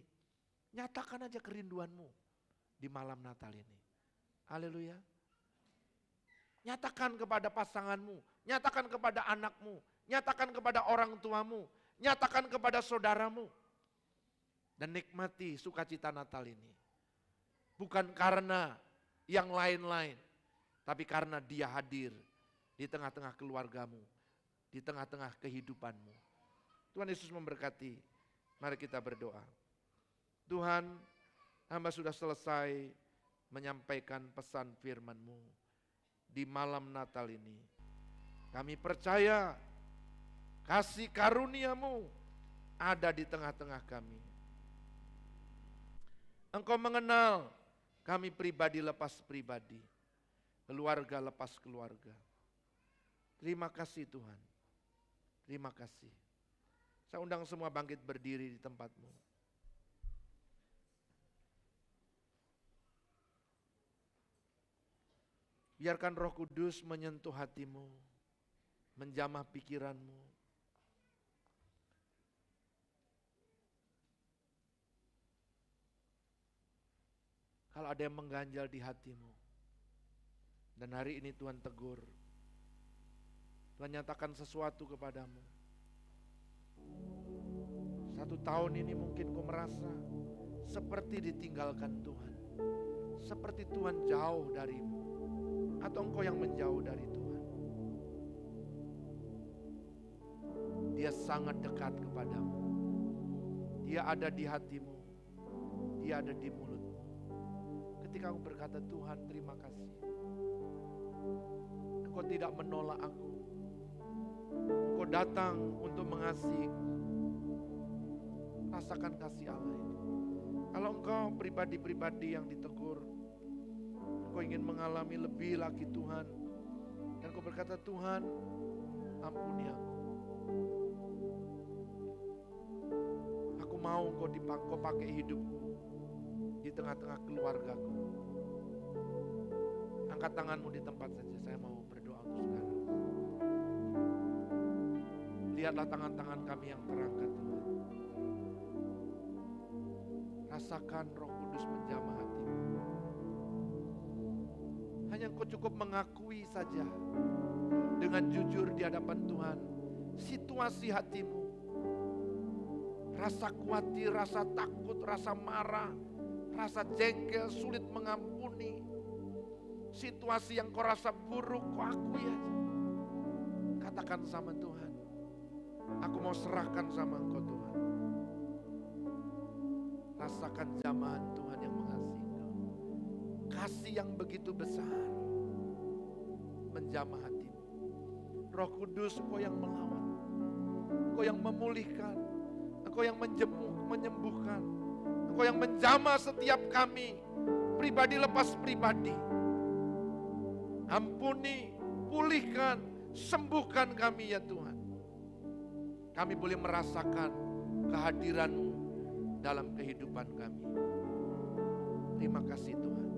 Nyatakan aja kerinduanmu di malam Natal ini. Haleluya. Nyatakan kepada pasanganmu. Nyatakan kepada anakmu. Nyatakan kepada orang tuamu. Nyatakan kepada saudaramu. Dan nikmati sukacita Natal ini. Bukan karena yang lain-lain. Tapi karena dia hadir di tengah-tengah keluargamu, di tengah-tengah kehidupanmu. Tuhan Yesus memberkati. Mari kita berdoa. Tuhan, hamba sudah selesai menyampaikan pesan firman-Mu di malam Natal ini. Kami percaya kasih karunia-Mu ada di tengah-tengah kami. Engkau mengenal kami pribadi lepas pribadi, keluarga lepas keluarga. Terima kasih Tuhan. Terima kasih. Saya undang semua bangkit berdiri di tempatmu. Biarkan Roh Kudus menyentuh hatimu, menjamah pikiranmu. Kalau ada yang mengganjal di hatimu, dan hari ini Tuhan tegur, Tuhan nyatakan sesuatu kepadamu. 1 tahun ini mungkin kau merasa seperti ditinggalkan Tuhan, seperti Tuhan jauh darimu, atau engkau yang menjauh dari Tuhan. Dia sangat dekat kepadamu. Dia ada di hatimu. Dia ada di mulutmu. Ketika aku berkata, Tuhan terima kasih. Engkau tidak menolak aku. Engkau datang untuk mengasihi. Rasakan kasih Allah itu. Kalau engkau pribadi-pribadi yang ditegur, engkau ingin mengalami lebih lagi Tuhan, dan engkau berkata, Tuhan ampuni aku. Aku mau engkau pakai hidupku di tengah-tengah keluargaku. Angkat tanganmu di tempat saja, saya mau berdoa untuk saudara. Lihatlah tangan-tangan kami yang terangkat Tuhan. Rasakan Roh Kudus menjamah hatimu. Hanya engkau cukup mengakui saja dengan jujur di hadapan Tuhan situasi hatimu. Rasa khawatir, rasa takut, rasa marah, rasa jengkel, sulit mengampuni. Situasi yang kau rasa buruk, kau akui aja. Katakan sama Tuhan, aku mau serahkan sama engkau Tuhan. Rasakan jamahan Tuhan yang mengasihi engkau. Kasih yang begitu besar menjamah hatimu. Roh Kudus, engkau yang melawat, engkau yang memulihkan, engkau yang menyembuhkan, engkau yang menjamah setiap kami, pribadi lepas pribadi. Ampuni, pulihkan, sembuhkan kami ya Tuhan. Kami boleh merasakan kehadiran-Mu dalam kehidupan kami. Terima kasih Tuhan.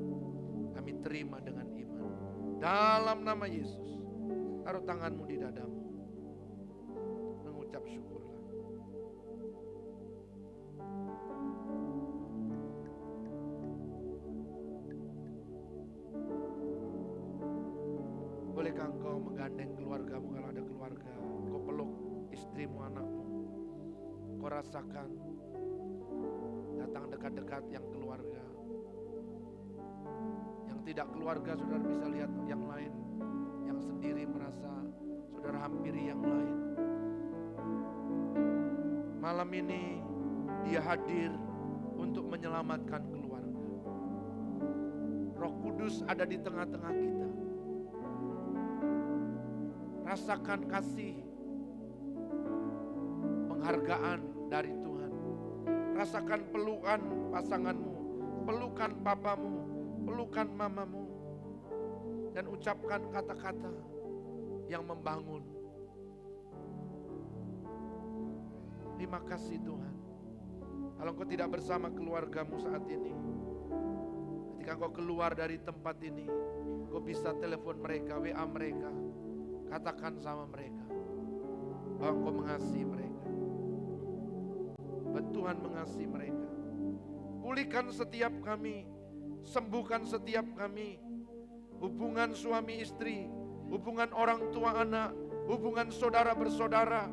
Kami terima dengan iman. Dalam nama Yesus. Taruh tanganmu di dadamu. Mengucap syukurlah. Bolehkah engkau menggandeng keluargamu kalau ada keluarga? Engkau peluk istrimu, anakmu. Engkau rasakan datang dekat-dekat yang keluarga. Yang tidak keluarga, saudara bisa lihat yang lain. Yang sendiri merasa saudara hampiri yang lain. Malam ini Dia hadir untuk menyelamatkan keluarga. Roh Kudus ada di tengah-tengah kita. Rasakan kasih, penghargaan dari Tuhan. Rasakan pelukan pasanganmu, pelukan papamu, pelukan mamamu. Dan ucapkan kata-kata yang membangun. Terima kasih Tuhan. Kalau engkau tidak bersama keluargamu saat ini, ketika engkau keluar dari tempat ini, engkau bisa telepon mereka, WA mereka. Katakan sama mereka bahwa engkau mengasihi mereka, bahwa Tuhan mengasihi mereka. Pulihkan setiap kami, sembuhkan setiap kami. Hubungan suami istri, hubungan orang tua anak, hubungan saudara bersaudara,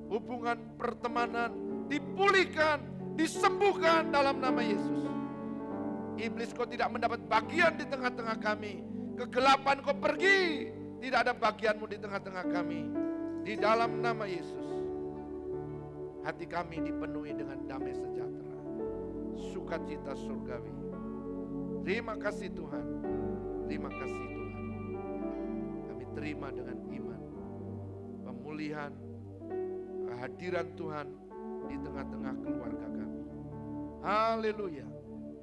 hubungan pertemanan, dipulihkan, disembuhkan dalam nama Yesus. Iblis, kau tidak mendapat bagian di tengah-tengah kami. Kegelapan kau pergi, tidak ada bagianmu di tengah-tengah kami. Di dalam nama Yesus, hati kami dipenuhi dengan damai sejahtera, sukacita surgawi. Terima kasih Tuhan. Terima kasih Tuhan. Kami terima dengan iman pemulihan, kehadiran Tuhan di tengah-tengah keluarga kami. Haleluya.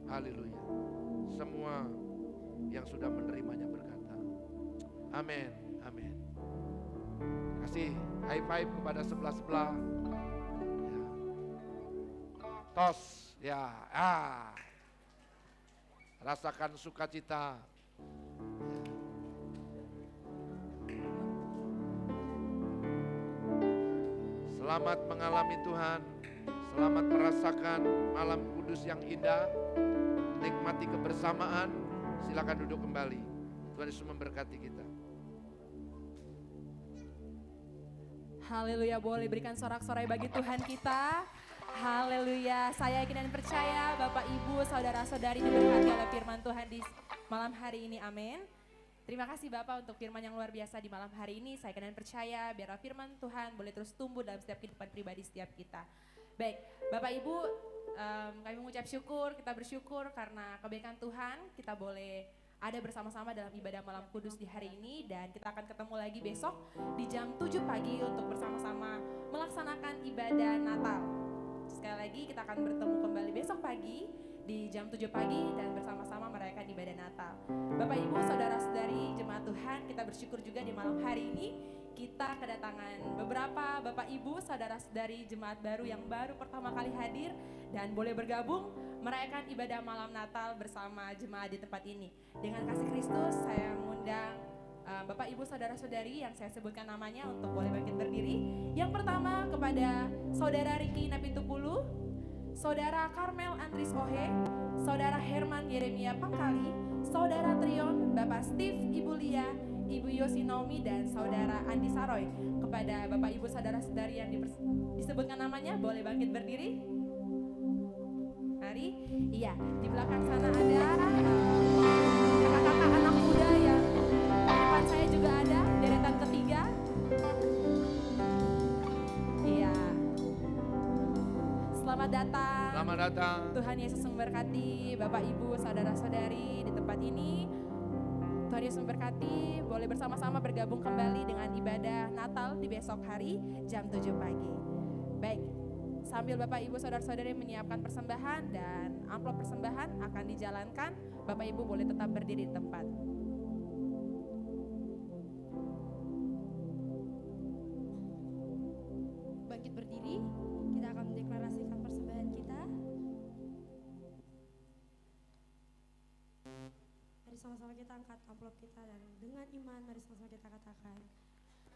Haleluya. Semua yang sudah menerimanya berkata, amin, amin. Kasih high five kepada sebelah-sebelah. Ya. Tos, ya. Rasakan sukacita. Selamat mengalami Tuhan. Selamat merasakan malam kudus yang indah. Nikmati kebersamaan. Silakan duduk kembali. Tuhan Yesus memberkati kita. Haleluya, boleh berikan sorak-sorai bagi Tuhan kita. Haleluya, saya yakin dan percaya Bapak Ibu, saudara-saudari diberkati oleh firman Tuhan di malam hari ini, amin. Terima kasih Bapak untuk firman yang luar biasa di malam hari ini. Saya dan percaya biarlah firman Tuhan boleh terus tumbuh dalam setiap kehidupan pribadi setiap kita. Baik, Bapak Ibu, kami mengucap syukur, kita bersyukur karena kebaikan Tuhan kita boleh ada bersama-sama dalam ibadah malam kudus di hari ini, dan kita akan ketemu lagi besok di jam 7 pagi untuk bersama-sama melaksanakan ibadah Natal. Sekali lagi kita akan bertemu kembali besok pagi di jam 7 pagi dan bersama-sama merayakan ibadah Natal. Bapak Ibu, saudara-saudari jemaat Tuhan, kita bersyukur juga di malam hari ini kita kedatangan beberapa Bapak Ibu, saudara-saudari jemaat baru yang baru pertama kali hadir dan boleh bergabung merayakan ibadah malam Natal bersama jemaat di tempat ini. Dengan kasih Kristus saya mengundang Bapak Ibu saudara-saudari yang saya sebutkan namanya untuk boleh bangkit berdiri. Yang pertama kepada Saudara Riki Napitupulu, Saudara Karmel Andris Ohe, Saudara Herman Yeremia Pangkali, Saudara Trion, Bapak Steve, Ibu Lia, Ibu Yosinomi, dan Saudara Andi Saroy. Kepada Bapak Ibu saudara-saudari yang disebutkan namanya boleh bangkit berdiri. Mari, iya, di belakang sana ada kakak-kakak anak muda yang di depan saya juga ada, deretan ketiga. Iya. Selamat datang. Selamat datang. Tuhan Yesus memberkati Bapak Ibu, saudara-saudari di tempat ini. Tuhan Yesus memberkati, boleh bersama-sama bergabung kembali dengan ibadah Natal di besok hari jam 7 pagi. Baik. Sambil Bapak Ibu saudara-saudari menyiapkan persembahan dan amplop persembahan akan dijalankan, Bapak Ibu boleh tetap berdiri di tempat. Bangkit berdiri, kita akan mendeklarasikan persembahan kita. Mari sama-sama kita angkat amplop kita dan dengan iman mari sama-sama kita katakan,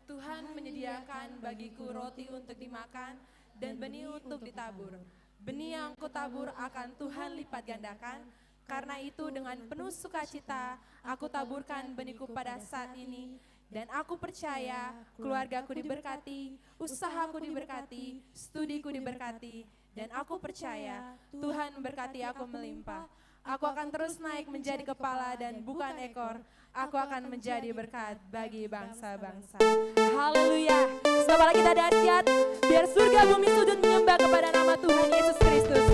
Tuhan menyediakan bagiku roti untuk dimakan dan benih untuk ditabur. Benih yang kutabur akan Tuhan lipat gandakan. Karena itu dengan penuh sukacita aku taburkan benihku pada saat ini. Dan aku percaya keluargaku diberkati, usahaku diberkati, studiku diberkati. Dan aku percaya Tuhan memberkati aku melimpah. Aku akan terus naik menjadi kepala dan bukan ekor. Aku akan menjadi berkat bagi bangsa-bangsa. Haleluya. Selamat kita dahsyat. Biar surga bumi sujud menyembah kepada nama Tuhan Yesus Kristus.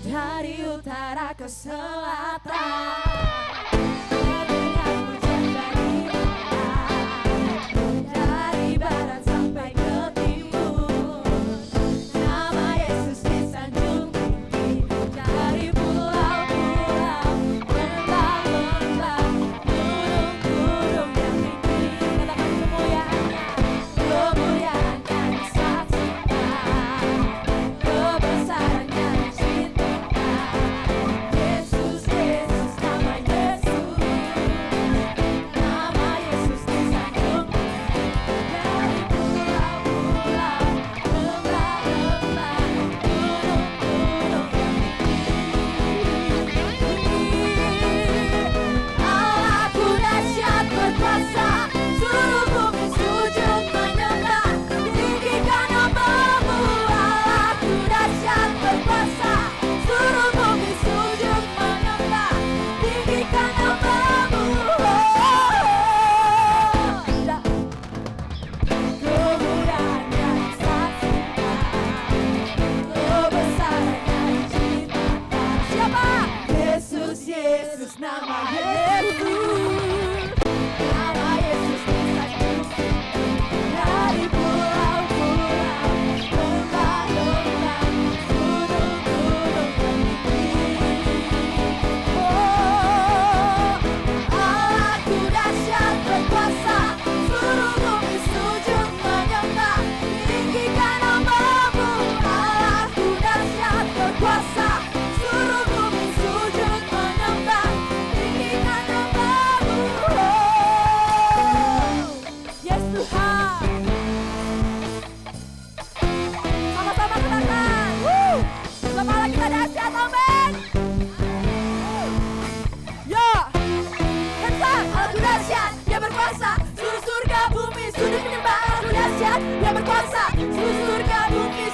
Dari utara ke selatan. Yang berkuasa, seluruh surga bumi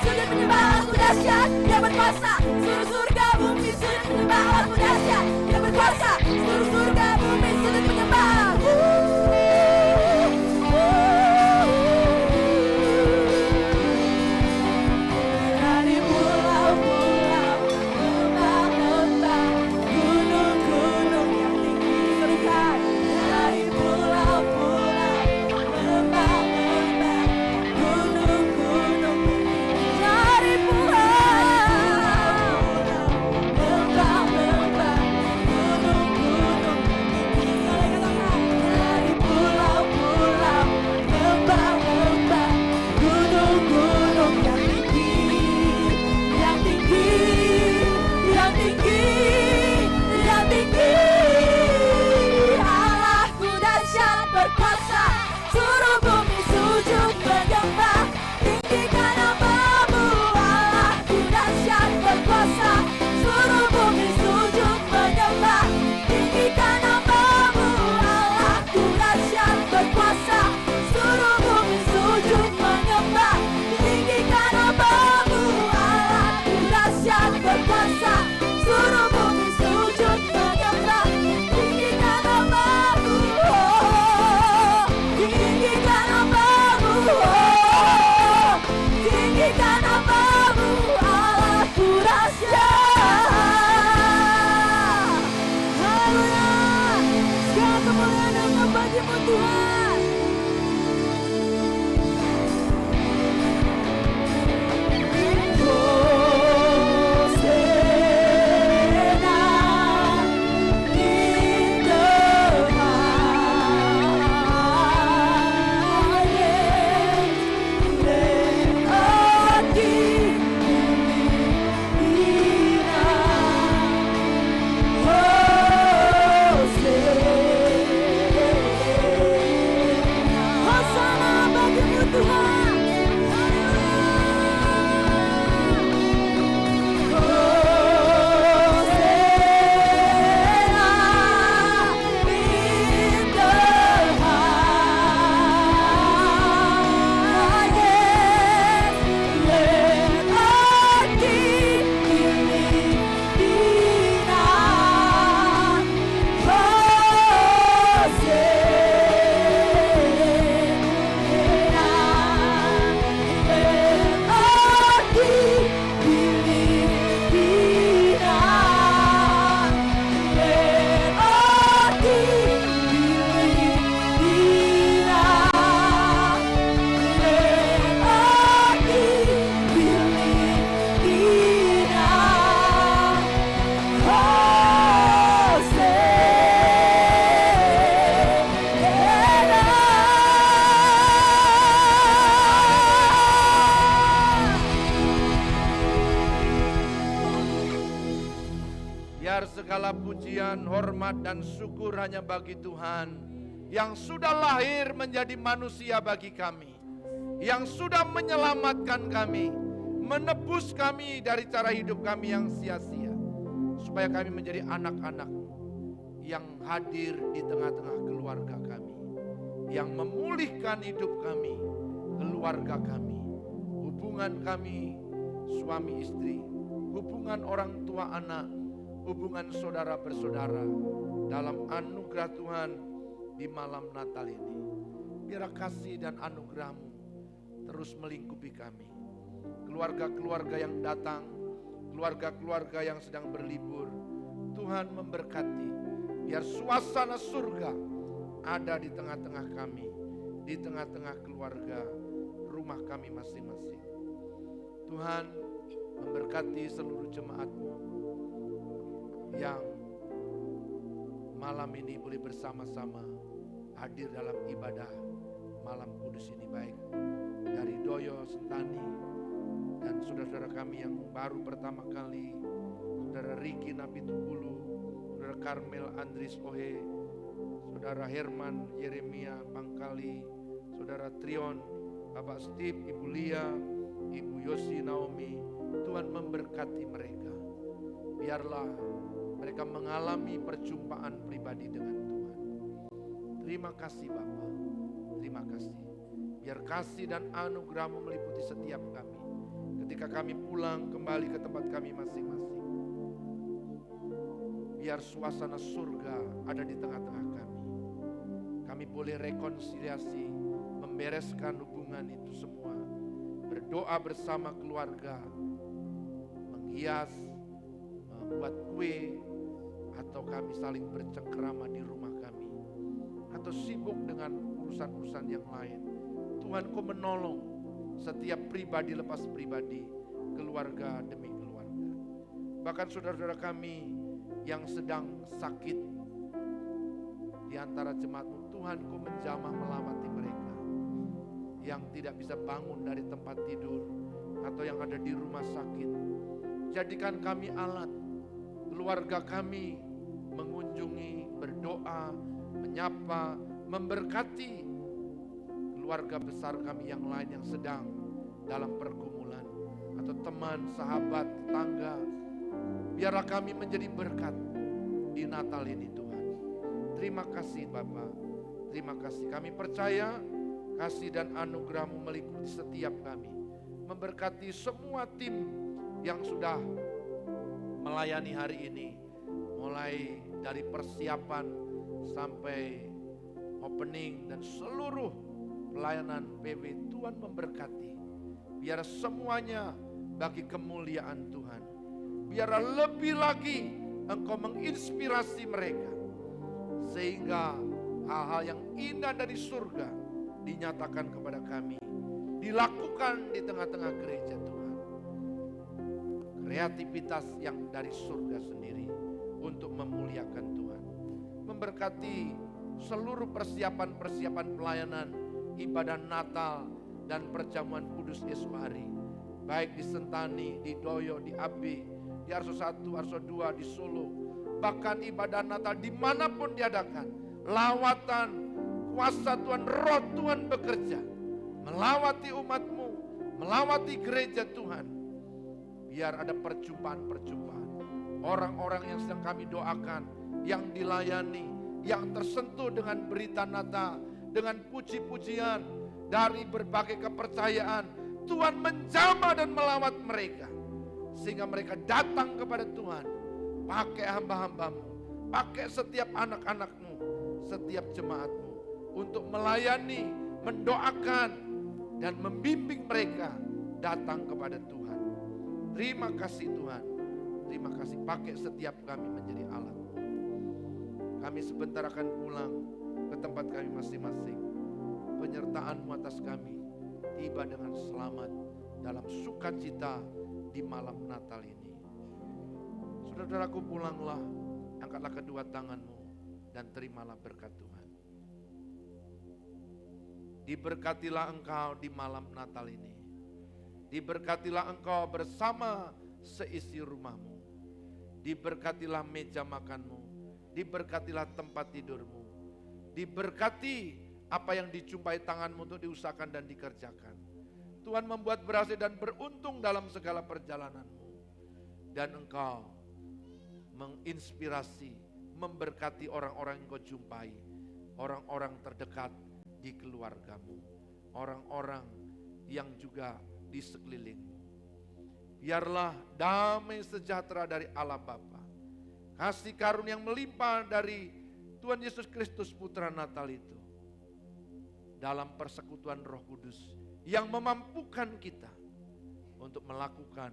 menyembah Allahku dahsyat yang berkuasa, seluruh surga bumi sujud menyembah. Dari pulau-pulau, lembah-lembah, gunung-gunung yang tinggi serukan. Dari pulau-pulau, lembah-lembah, gunung-gunung tinggi. Dari pulau-pulau, lembah-lembah, gunung-gunung tinggi. Dari pulau-pulau, lembah-lembah, gunung-gunung yang tinggi, yang tinggi, yang tinggi, yang tinggi. Allahku dahsyat berkuasa, suruh bumi sujud menyembah. Tinggikan namamu, Allahku dahsyat berkuasa, suruh bumi sujud menyembah. Tinggikan namamu, Allahku dahsyat berkuasa, suruh bumi sujud menyembah. Tinggikan namamu, Allahku dahsyat berkuasa, suruh bumi sujud menyembah. Tinggikan namamu, tinggikan namamu, tinggikan namamu, Allahku dahsyat. Haleluya, segala kemuliaan dan bagimu Tuhan. Hosana bagimu Tuhan. Biar segala pujian, hormat, dan syukur hanya bagi Tuhan yang sudah lahir menjadi manusia bagi kami, yang sudah menyelamatkan kami, menebus kami dari cara hidup kami yang sia-sia, supaya kami menjadi anak-anak yang hadir di tengah-tengah keluarga kami, yang memulihkan hidup kami, keluarga kami, hubungan kami, suami istri, hubungan orang tua anak, hubungan saudara bersaudara, dalam anugerah Tuhan di malam Natal ini. Biar kasih dan anugerah-Mu terus melingkupi kami. Keluarga-keluarga yang datang, keluarga-keluarga yang sedang berlibur, Tuhan memberkati. Biar suasana surga ada di tengah-tengah kami, di tengah-tengah keluarga, rumah kami masing-masing. Tuhan memberkati seluruh jemaat-Mu yang malam ini boleh bersama-sama hadir dalam ibadah malam kudus ini, baik dari Doyo Sentani dan saudara-saudara kami yang baru pertama kali, saudara Riki Nabitukulu, saudara Karmel Andris Ohe, saudara Herman Yeremia Pangkali, saudara Trion, Bapak Steve, Ibu Lia, Ibu Yosi Naomi. Tuhan memberkati mereka. Biarlah mereka mengalami perjumpaan pribadi dengan Tuhan. Terima kasih Bapa, terima kasih. Biar kasih dan anugerah-Mu meliputi setiap kami ketika kami pulang kembali ke tempat kami masing-masing. biar suasana surga ada di tengah-tengah kami. Kami boleh rekonsiliasi, membereskan hubungan itu semua, berdoa bersama keluarga, menghias, membuat kue, atau kami saling bercengkrama di rumah kami, atau sibuk dengan urusan-urusan yang lain. Tuhan, Kau menolong setiap pribadi lepas pribadi, keluarga demi keluarga. Bahkan saudara-saudara kami yang sedang sakit di antara jemaat-Mu, Tuhan, Kau menjamah melawati mereka yang tidak bisa bangun dari tempat tidur atau yang ada di rumah sakit. Jadikan kami alat, keluarga kami mengunjungi, berdoa, menyapa, memberkati keluarga besar kami yang lain yang sedang dalam pergumulan, atau teman, sahabat, tetangga. Biarlah kami menjadi berkat di Natal ini Tuhan. Terima kasih Bapa, terima kasih. Kami percaya kasih dan anugerah-Mu meliputi setiap kami, memberkati semua tim yang sudah melayani hari ini, mulai dari persiapan sampai opening dan seluruh pelayanan PW. Tuhan memberkati, biar semuanya bagi kemuliaan Tuhan. Biar lebih lagi Engkau menginspirasi mereka, sehingga hal-hal yang indah dari surga dinyatakan kepada kami, dilakukan di tengah-tengah gereja Tuhan. Kreativitas yang dari surga sendiri untuk memuliakan Tuhan. Memberkati seluruh persiapan-persiapan pelayanan ibadah Natal dan perjamuan kudus esok hari, baik di Sentani, di Doyo, di Abi, di Arso 1, Arso 2, di Solo, bahkan ibadah Natal dimanapun diadakan. Lawatan, kuasa Tuhan, roh Tuhan bekerja, melawati umat-Mu, melawati gereja Tuhan. Biar ada perjumpaan-perjumpaan, orang-orang yang sedang kami doakan, yang dilayani, yang tersentuh dengan berita Natal, dengan puji-pujian dari berbagai kepercayaan. Tuhan menjamah dan melawat mereka, sehingga mereka datang kepada Tuhan. Pakai hamba-hamba-Mu, pakai setiap anak-anak-Mu, setiap jemaat-Mu, untuk melayani, mendoakan, dan membimbing mereka datang kepada Tuhan. Terima kasih Tuhan, terima kasih. Pakai setiap kami menjadi alat. Kami sebentar akan pulang ke tempat kami masing-masing. Penyertaan-Mu atas kami tiba dengan selamat dalam sukacita di malam Natal ini. Saudara-saudaraku, pulanglah, angkatlah kedua tangan-Mu dan terimalah berkat Tuhan. Diberkatilah engkau di malam Natal ini. Diberkatilah engkau bersama seisi rumahmu. Diberkatilah meja makanmu. Diberkatilah tempat tidurmu. Diberkati apa yang dijumpai tanganmu untuk diusahakan dan dikerjakan. Tuhan membuat berhasil dan beruntung dalam segala perjalananmu. Dan engkau menginspirasi, memberkati orang-orang yang kau jumpai. Orang-orang terdekat di keluargamu. Orang-orang yang juga di sekelilingmu. Biarlah damai sejahtera dari Allah Bapa, kasih karunia yang melimpah dari Tuhan Yesus Kristus Putra Natal itu, dalam persekutuan Roh Kudus yang memampukan kita untuk melakukan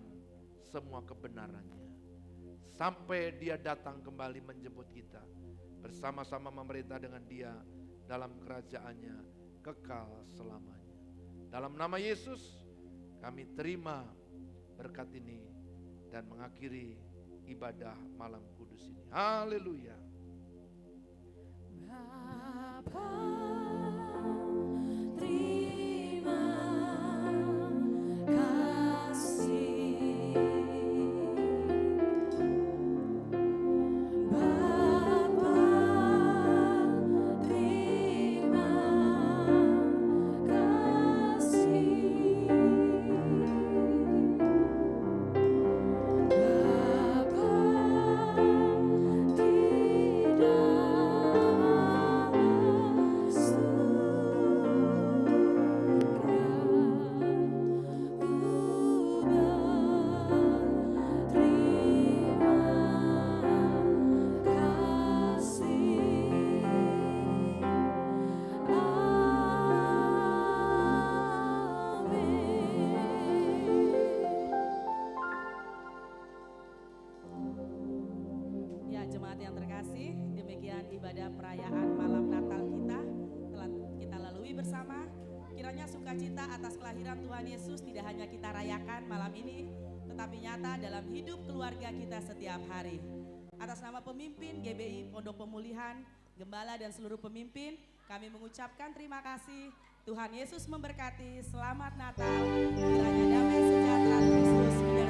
semua kebenarannya, sampai Dia datang kembali menjemput kita, bersama-sama memerintah dengan Dia dalam kerajaannya kekal selamanya. Dalam nama Yesus kami terima berkat ini dan mengakhiri ibadah malam kudus ini. Haleluya. Bapa, terima kasih. Bapa, terima kasih. Bapa, tidak jemaat yang terkasih, demikian ibadah perayaan malam Natal kita telah kita lalui bersama. Kiranya sukacita atas kelahiran Tuhan Yesus tidak hanya kita rayakan malam ini, tetapi nyata dalam hidup keluarga kita setiap hari. Atas nama pemimpin GBI Pondok Pemulihan, Gembala dan seluruh pemimpin, kami mengucapkan terima kasih. Tuhan Yesus memberkati. Selamat Natal. Kiranya damai sejahtera Kristus